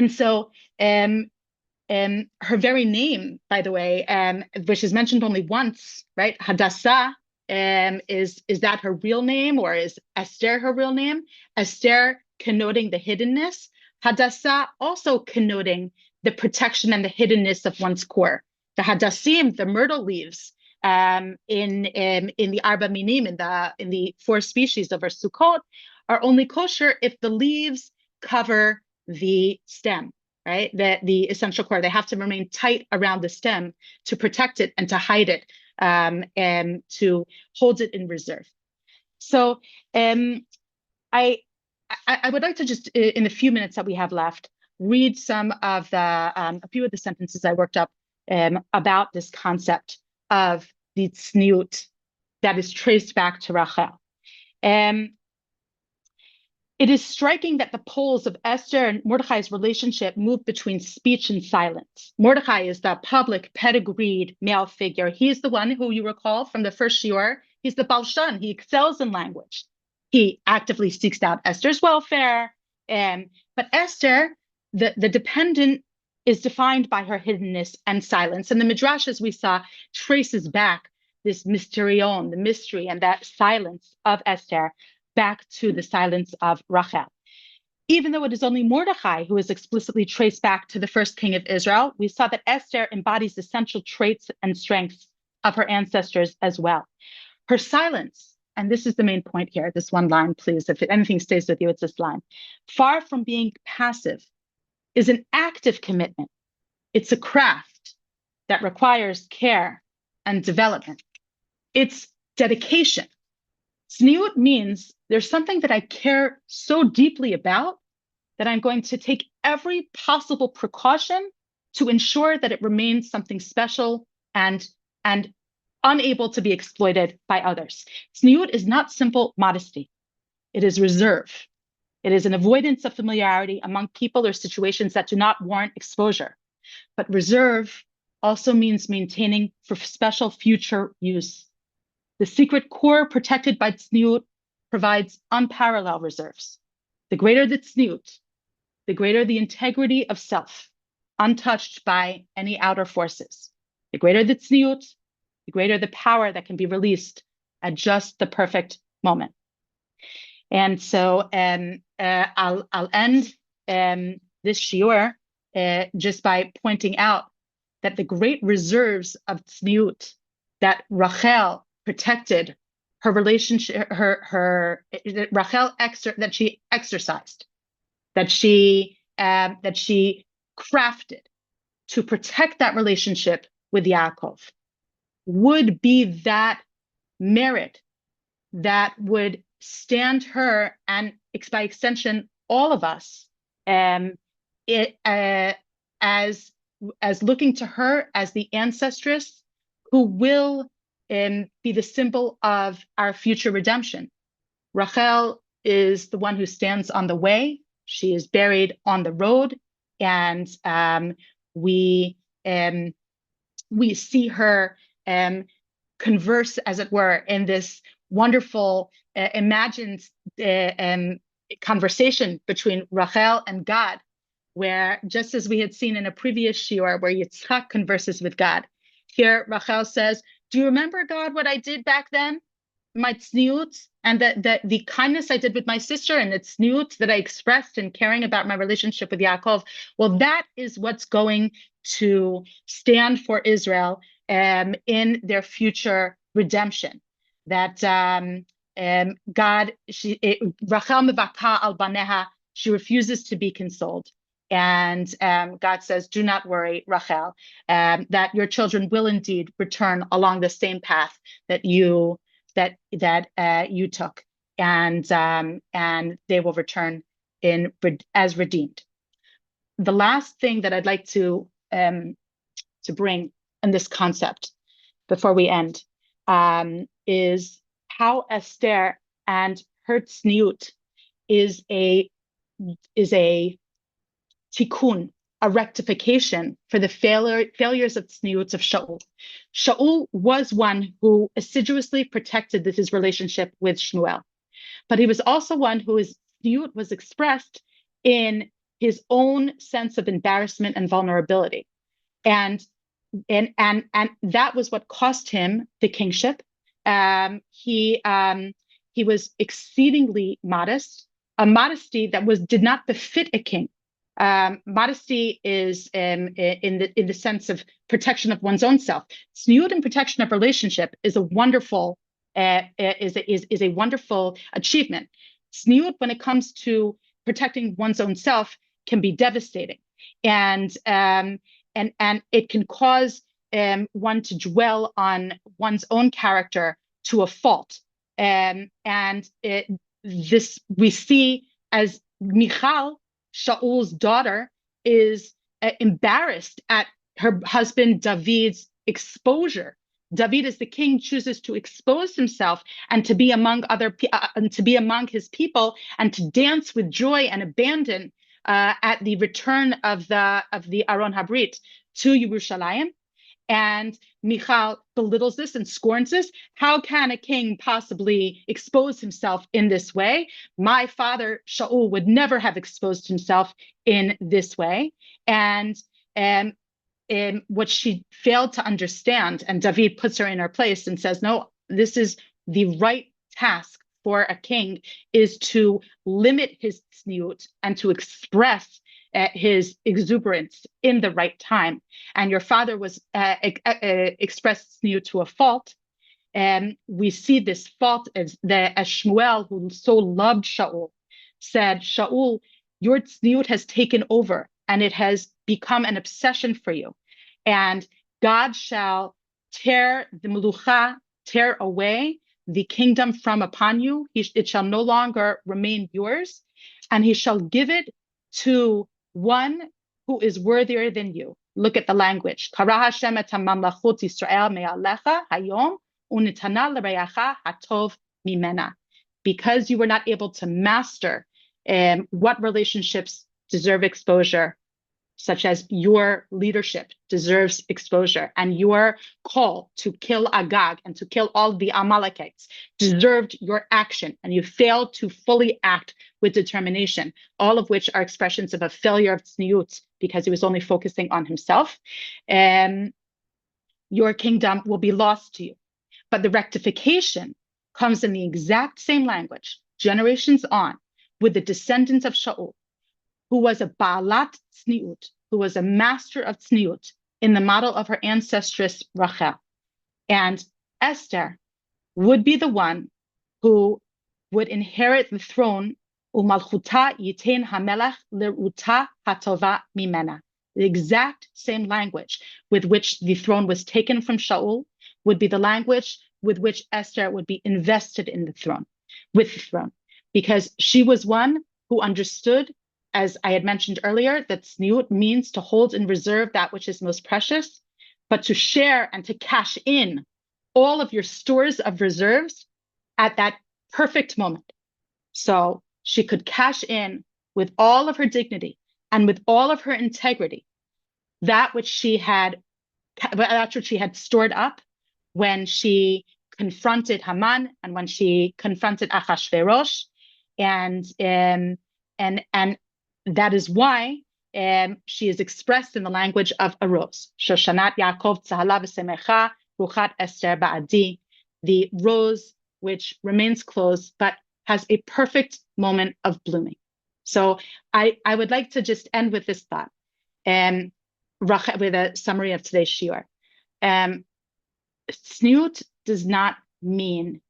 so her very name, by the way, which is mentioned only once, right? Hadassah, is that her real name, or is Esther her real name? Esther connoting the hiddenness, Hadassah also connoting the protection and the hiddenness of one's core. The Hadassim, the myrtle leaves, in the Arba Minim, in the four species of our Sukkot, are only kosher if the leaves cover the stem, right? The essential core. They have to remain tight around the stem to protect it and to hide it, and to hold it in reserve. So I would like to just, in the few minutes that we have left, read some of a few of the sentences I worked up about this concept of the tzniut that is traced back to Rachel. It is striking that the poles of Esther and Mordechai's relationship move between speech and silence. Mordechai is the public, pedigreed male figure. He's the one who, you recall from the first shiur, he's the balshan. He excels in language. He actively seeks out Esther's welfare. But Esther, the dependent, is defined by her hiddenness and silence. And the Midrash, as we saw, traces back this mysterion, the mystery and that silence of Esther, back to the silence of Rachel. Even though it is only Mordechai who is explicitly traced back to the first king of Israel, we saw that Esther embodies essential traits and strengths of her ancestors as well. Her silence, and this is the main point here, this one line, please, if anything stays with you, it's this line. Far from being passive, is an active commitment. It's a craft that requires care and development. It's dedication. Tzniut means there's something that I care so deeply about that I'm going to take every possible precaution to ensure that it remains something special and unable to be exploited by others. Tzniut is not simple modesty. It is reserve. It is an avoidance of familiarity among people or situations that do not warrant exposure. But reserve also means maintaining for special future use. The secret core protected by tzniut provides unparalleled reserves. The greater the tzniut, the greater the integrity of self, untouched by any outer forces. The greater the tzniut, the greater the power that can be released at just the perfect moment. And so I'll end this shiur just by pointing out that the great reserves of tzniut that Rachel protected, her relationship, Rachel that she exercised, that she crafted to protect that relationship with Yaakov, would be that merit that would stand her, and by extension all of us, as looking to her as the ancestress who will be the symbol of our future redemption. Rachel is the one who stands on the way. She is buried on the road, and we see her converse, as it were, in this wonderful imagined conversation between Rachel and God, where, just as we had seen in a previous shiur where Yitzchak converses with God, here Rachel says, do you remember, God, what I did back then? My tzniut, and the kindness I did with my sister, and the tzniut that I expressed in caring about my relationship with Yaakov. Well, that is what's going to stand for Israel in their future redemption. That Rachel mevaka al baneha, she refuses to be consoled. And God says, do not worry, Rachel, that your children will indeed return along the same path that you took, and they will return as redeemed. The last thing that I'd like to bring in this concept before we end, is how Esther and her tzniut is a tikkun, a rectification for the failures of tzniut of Shaul. Shaul was one who assiduously protected his relationship with Shmuel, but he was also one whose tzniut was expressed in his own sense of embarrassment and vulnerability. And that was what cost him the kingship. He was exceedingly modest, a modesty that did not befit a king. Modesty is in the sense of protection of one's own self. Tzniut and protection of relationship is a wonderful is a wonderful achievement. Tzniut, when it comes to protecting one's own self, can be devastating, and it can cause one to dwell on one's own character to a fault. This we see as Michal, Shaul's daughter, is embarrassed at her husband David's exposure. David, as the king, chooses to expose himself and to be among his people, and to dance with joy and abandon at the return of the Aron Habrit to Yerushalayim. And Michal belittles this and scorns this. How can a king possibly expose himself in this way? My father, Shaul, would never have exposed himself in this way. And what she failed to understand, and David puts her in her place and says, no, this is the right task for a king, is to limit his tzniut and to express his exuberance in the right time. And your father was expressed tzniut to a fault. And we see this fault as Shmuel, who so loved Shaul, said, Shaul, your tzniut has taken over and it has become an obsession for you. And God shall tear the melucha, tear away the kingdom from upon you. It shall no longer remain yours, and he shall give it to one who is worthier than you. Look at the language. Kara Hashem et hamamlachut Yisrael me'alecha hayom unitana l'reyacha hatov mimena. Because you were not able to master what relationships deserve exposure, such as your leadership deserves exposure, and your call to kill Agag and to kill all the Amalekites deserved your action, and you failed to fully act with determination, all of which are expressions of a failure of tzniut, because he was only focusing on himself. Your kingdom will be lost to you. But the rectification comes in the exact same language, generations on, with the descendants of Shaul, who was a Baalat Tzniut, who was a master of Tzniut in the model of her ancestress Rachel. And Esther would be the one who would inherit the throne, Umalchuta Yitain Hamelach Leruta Hatova Mimena. The exact same language with which the throne was taken from Shaul would be the language with which Esther would be invested in the throne, with the throne, because she was one who understood, as I had mentioned earlier, that tzniut means to hold in reserve that which is most precious, but to share and to cash in all of your stores of reserves at that perfect moment. So she could cash in with all of her dignity and with all of her integrity that which she had stored up when she confronted Haman and when she confronted Achashverosh, and that is why she is expressed in the language of a rose. Shoshanat Yaakov Tzahala V'Semecha Ruchat Esther Ba'adi, the rose which remains closed but has a perfect moment of blooming. So I would like to just end with this thought, with a summary of today's shiur. Tzniut does not mean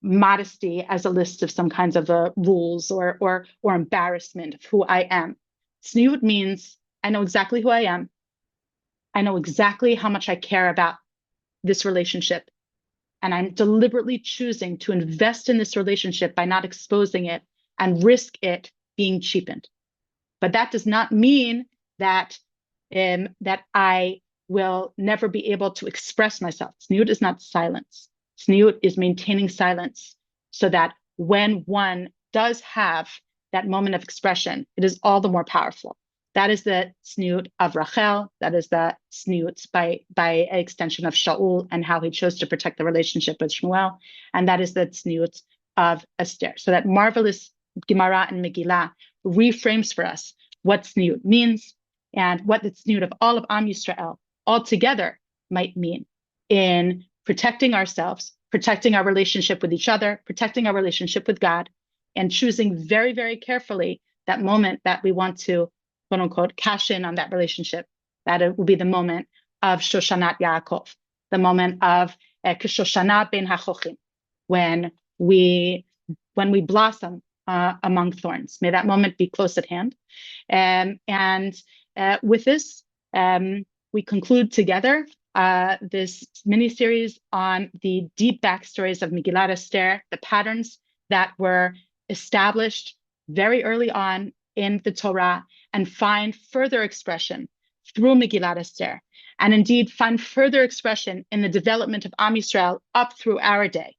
modesty as a list of some kinds of rules or embarrassment of who I am. Tzniut means I know exactly who I am. I know exactly how much I care about this relationship. And I'm deliberately choosing to invest in this relationship by not exposing it and risk it being cheapened. But that does not mean that I will never be able to express myself. Tzniut is not silence. Tzniut is maintaining silence so that when one does have that moment of expression, it is all the more powerful. That is the tzniut of Rachel. That is the tzniut by extension of Shaul and how he chose to protect the relationship with Shmuel. And that is the tzniut of Esther. So that marvelous Gemara and Megillah reframes for us what tzniut means and what the tzniut of all of Am Yisrael altogether might mean in protecting ourselves, protecting our relationship with each other, protecting our relationship with God, and choosing very, very carefully that moment that we want to, quote unquote, cash in on that relationship. That it will be the moment of Shoshanat Yaakov, the moment of Shoshana ben HaChochim, when we blossom among thorns. May that moment be close at hand. With this, we conclude together this mini-series on the deep backstories of Megillat Esther, the patterns that were established very early on in the Torah and find further expression through Megillat Esther, and indeed find further expression in the development of Am Yisrael up through our day.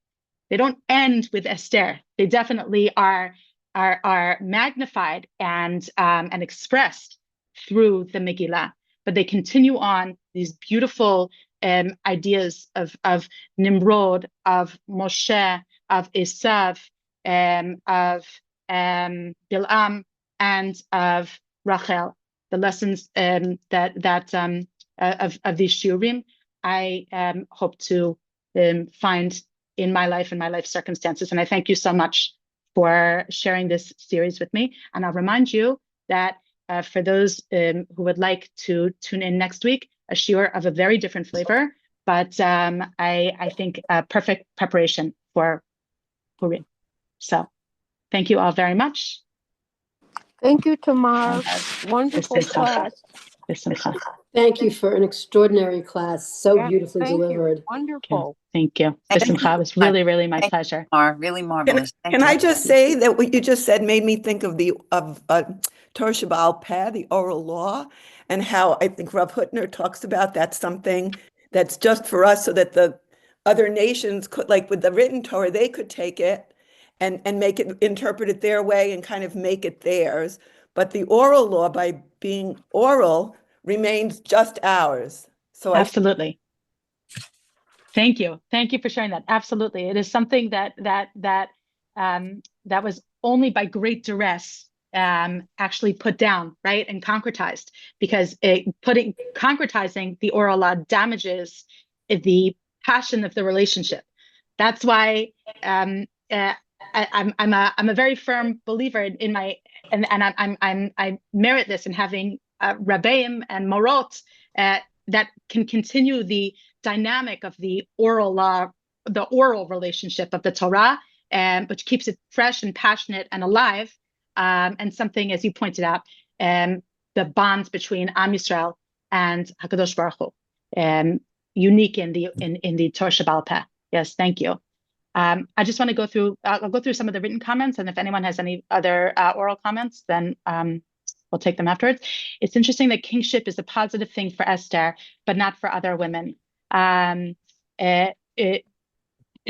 They don't end with Esther. They definitely are magnified and expressed through the Megillah, but they continue on these beautiful ideas of Nimrod, of Moshe, of Esav, of Bil'am, and of Rachel. The lessons of these shiurim, I hope to find in my life and my life circumstances. And I thank you so much for sharing this series with me. And I'll remind you that for those who would like to tune in next week, a shiur of a very different flavor, but I think a perfect preparation for Purim. So thank you all very much. Thank you, Tamar. Wonderful class. Thank you for an extraordinary class. So beautifully delivered. You. Wonderful. Thank you. It was really, really my pleasure. Really marvelous. Can I just say that what you just said made me think of Torah Shebaal Peh, the oral law, and how I think Rav Hutner talks about that's something that's just for us, so that the other nations could, like with the written Torah, they could take it and make it, interpret it their way and kind of make it theirs. But the oral law, by being oral, remains just ours. So absolutely. Thank you for sharing that. Absolutely, it is something that was only by great duress actually put down, right, and concretized, because concretizing the oral law damages the passion of the relationship. That's why I'm a very firm believer in my and I merit this in having rabbeim and morot that can continue the dynamic of the oral law, the oral relationship of the Torah, which keeps it fresh and passionate and alive, and something, as you pointed out, the bonds between Am Yisrael and Hakadosh Baruch Hu, unique in the Torah Shebaal Peh. Yes, thank you. I just want to go through. I'll go through some of the written comments, and if anyone has any other oral comments, then we'll take them afterwards. It's interesting that kingship is a positive thing for Esther, but not for other women.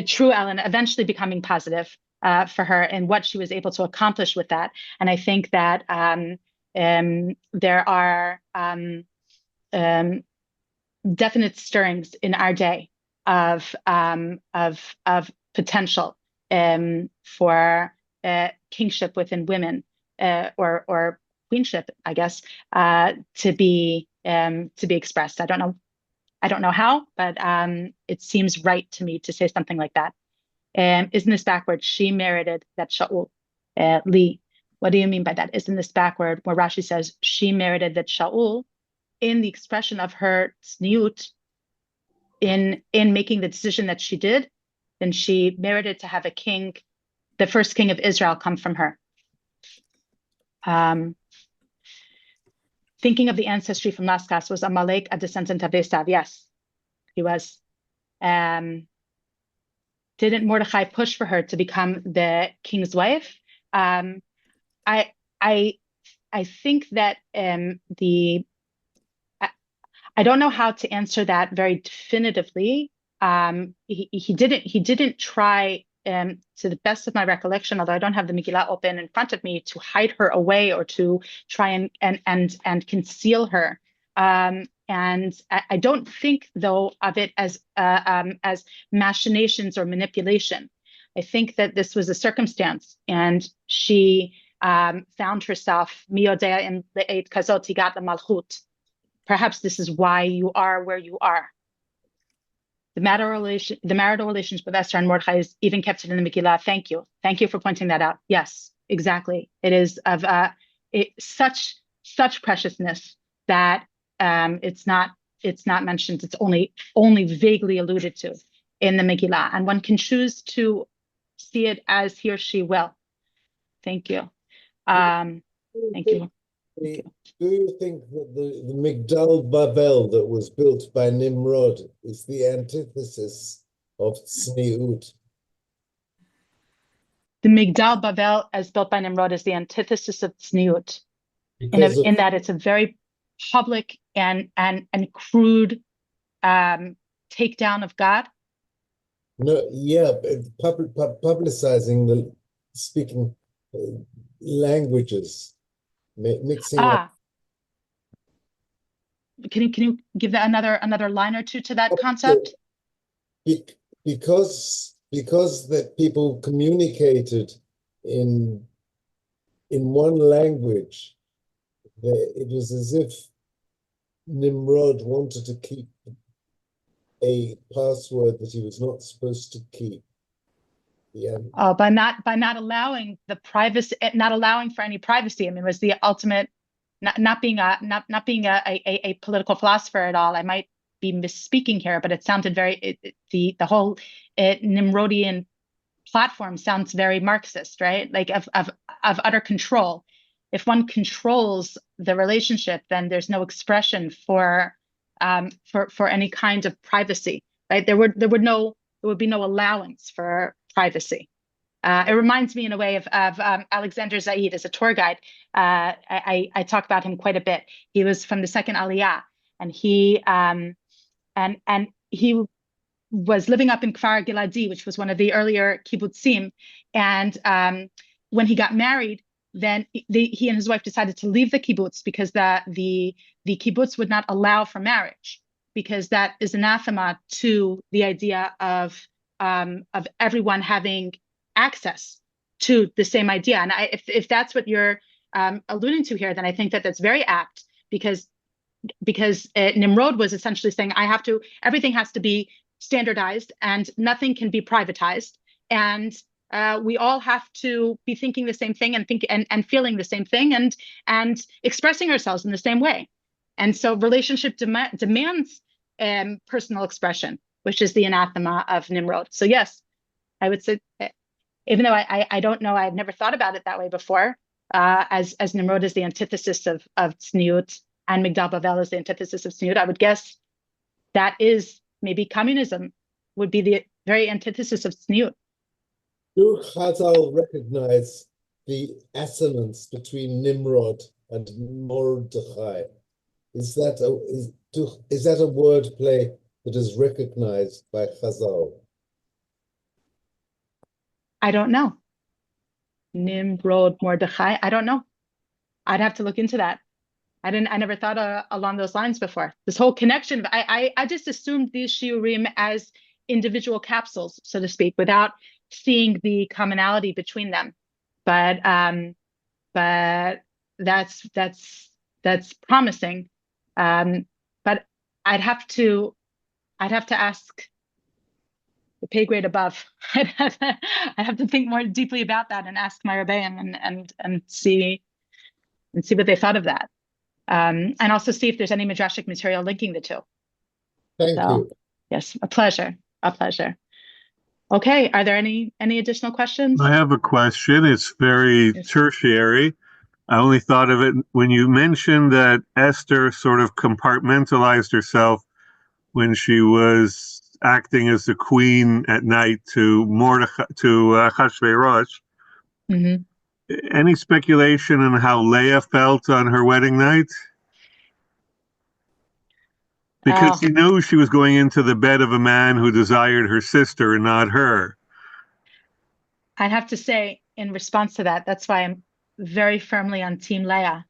True, Ellen, eventually becoming positive for her and what she was able to accomplish with that. And I think that there are definite stirrings in our day of potential for kingship within women, or queenship, I guess, to be expressed. I don't know how, but it seems right to me to say something like that. Isn't this backward? She merited that Shaul. Lee, what do you mean by that? Isn't this backward? Where Rashi says she merited that Shaul, in the expression of her tzniut, in making the decision that she did, then she merited to have a king, the first king of Israel, come from her. Thinking of the ancestry from Laskas, was Amalek a descendant of Esav? Yes, he was. Didn't Mordechai push for her to become the king's wife? I think that I don't know how to answer that very definitively. He didn't try, to the best of my recollection, although I don't have the Megillah open in front of me, to hide her away or to try and conceal her. And I don't think, though, of it as machinations or manipulation. I think that this was a circumstance, and she found herself miyodea in le'et kazot higat malchut. Perhaps this is why you are where you are. The marital relationship with Esther and Mordechai is even kept in the Megillah. Thank you for pointing that out. Yes, exactly. It is of such preciousness that it's not mentioned. It's only vaguely alluded to in the Megillah, and one can choose to see it as he or she will. Thank you. Thank you. Do you think that the Migdal Babel that was built by Nimrod is the antithesis of Tzniut? The Migdal Bavel, as built by Nimrod, is the antithesis of Tzniut, in that it's a very public and crude takedown of God. No, yeah, publicizing the speaking languages, mixing up. Can you give that another line or two to that concept? Because that people communicated in one language, it was as if Nimrod wanted to keep a password that he was not supposed to keep. Yeah. By not allowing the privacy, not allowing for any privacy. I mean, was the ultimate, not being a political philosopher at all. I might be misspeaking here, but it sounded very the whole Nimrodian platform sounds very Marxist, right? Like of utter control. If one controls the relationship, then there's no expression for any kind of privacy, right? There would be no allowance for privacy. It reminds me in a way of Alexander Zaid as a tour guide. I talk about him quite a bit. He was from the second Aliyah, and he was living up in Kfar Giladi, which was one of the earlier kibbutzim. And when he got married, then he and his wife decided to leave the kibbutz because the kibbutz would not allow for marriage, because that is anathema to the idea of everyone having access to the same idea. And if that's what you're alluding to here, then I think that that's very apt, because Nimrod was essentially saying, everything has to be standardized and nothing can be privatized, and we all have to be thinking the same thing and feeling the same thing and expressing ourselves in the same way. And so relationship demands personal expression, which is the anathema of Nimrod. So yes, I would say, even though I don't know, I've never thought about it that way before, as Nimrod is the antithesis of Tzniut and Migdal Bavel is the antithesis of Tzniut, I would guess that is maybe communism would be the very antithesis of Tzniut. Do Chazal recognize the assonance between Nimrod and Mordechai? Is that a word play that is recognized by Chazal? I don't know. Nimrod, Mordechai, I don't know. I'd have to look into that. I never thought along those lines before. This whole connection, I just assumed these shiurim as individual capsules, so to speak, without seeing the commonality between them. But that's promising. But I'd have to ask the pay grade above. I'd have to think more deeply about that and ask my rebbeim and see what they thought of that. And also see if there's any midrashic material linking the two. Thank you. Yes, a pleasure. Okay, are there any additional questions? I have a question. It's very tertiary. I only thought of it when you mentioned that Esther sort of compartmentalized herself when she was acting as the queen at night to Achashverosh. Mm-hmm. Any speculation on how Leah felt on her wedding night? Because Oh, she knew she was going into the bed of a man who desired her sister and not her. I have to say, in response to that, that's why I'm very firmly on Team Leah.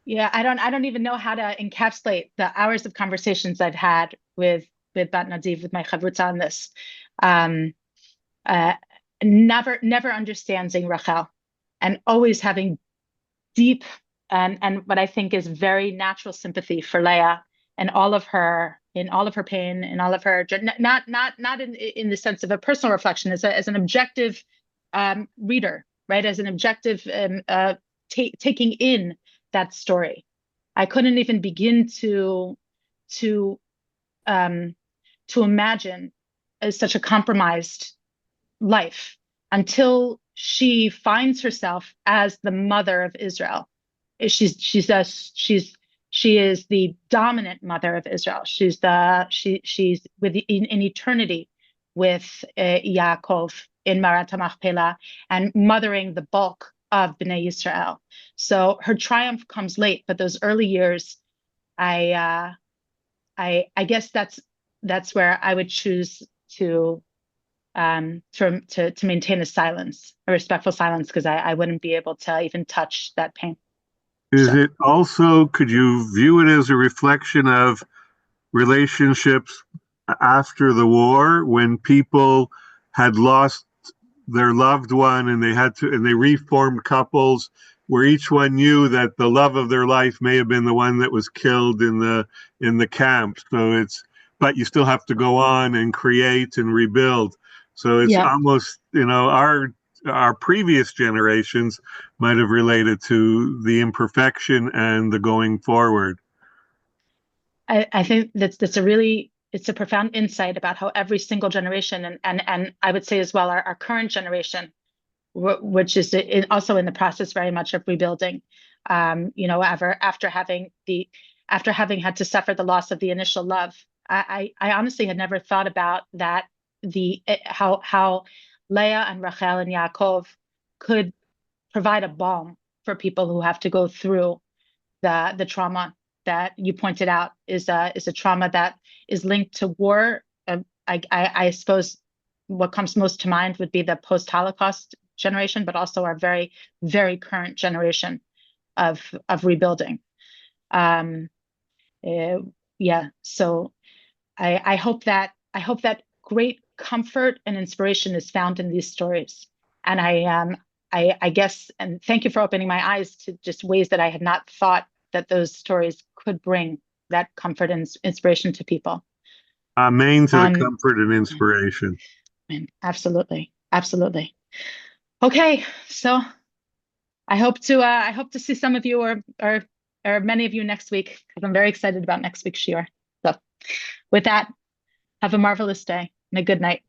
Yeah, I don't even know how to encapsulate the hours of conversations I've had with Bat Nadiv, with my chavruta on this. Um, never understanding Rachel, and always having deep and what I think is very natural sympathy for Leah and in all of her pain, in all of her not in the sense of a personal reflection, as an objective reader, right? As an objective taking in that story. I couldn't even begin to imagine such a compromised life until she finds herself as the mother of Israel. She is the dominant mother of Israel. She's in eternity with Yaakov in Marat HaMachpelah and mothering the bulk of Bnei Yisrael. So her triumph comes late, but those early years, I guess that's where I would choose to maintain a respectful silence, because I wouldn't be able to even touch that pain. Is So it also, could you view it as a reflection of relationships after the war when people had lost their loved one and they reformed couples where each one knew that the love of their life may have been the one that was killed in the camp. So but you still have to go on and create and rebuild. So it's yeah, almost, our previous generations might have related to the imperfection and the going forward. I think it's a profound insight about how every single generation and I would say as well our current generation, which is also in the process very much of rebuilding, after having had to suffer the loss of the initial love. I honestly had never thought about that, how Leah and Rachel and Yaakov could provide a balm for people who have to go through the trauma that you pointed out is a trauma that is linked to war. I suppose what comes most to mind would be the post-Holocaust generation, but also our very, very current generation of rebuilding. Yeah, so I hope that great comfort and inspiration is found in these stories. And I guess, and thank you for opening my eyes to just ways that I had not thought that those stories could bring that comfort and inspiration to people. Amen to the comfort and inspiration. Absolutely, absolutely. Okay, so I hope to see some of you or many of you next week, because I'm very excited about next week's shiur. So with that, have a marvelous day and a good night.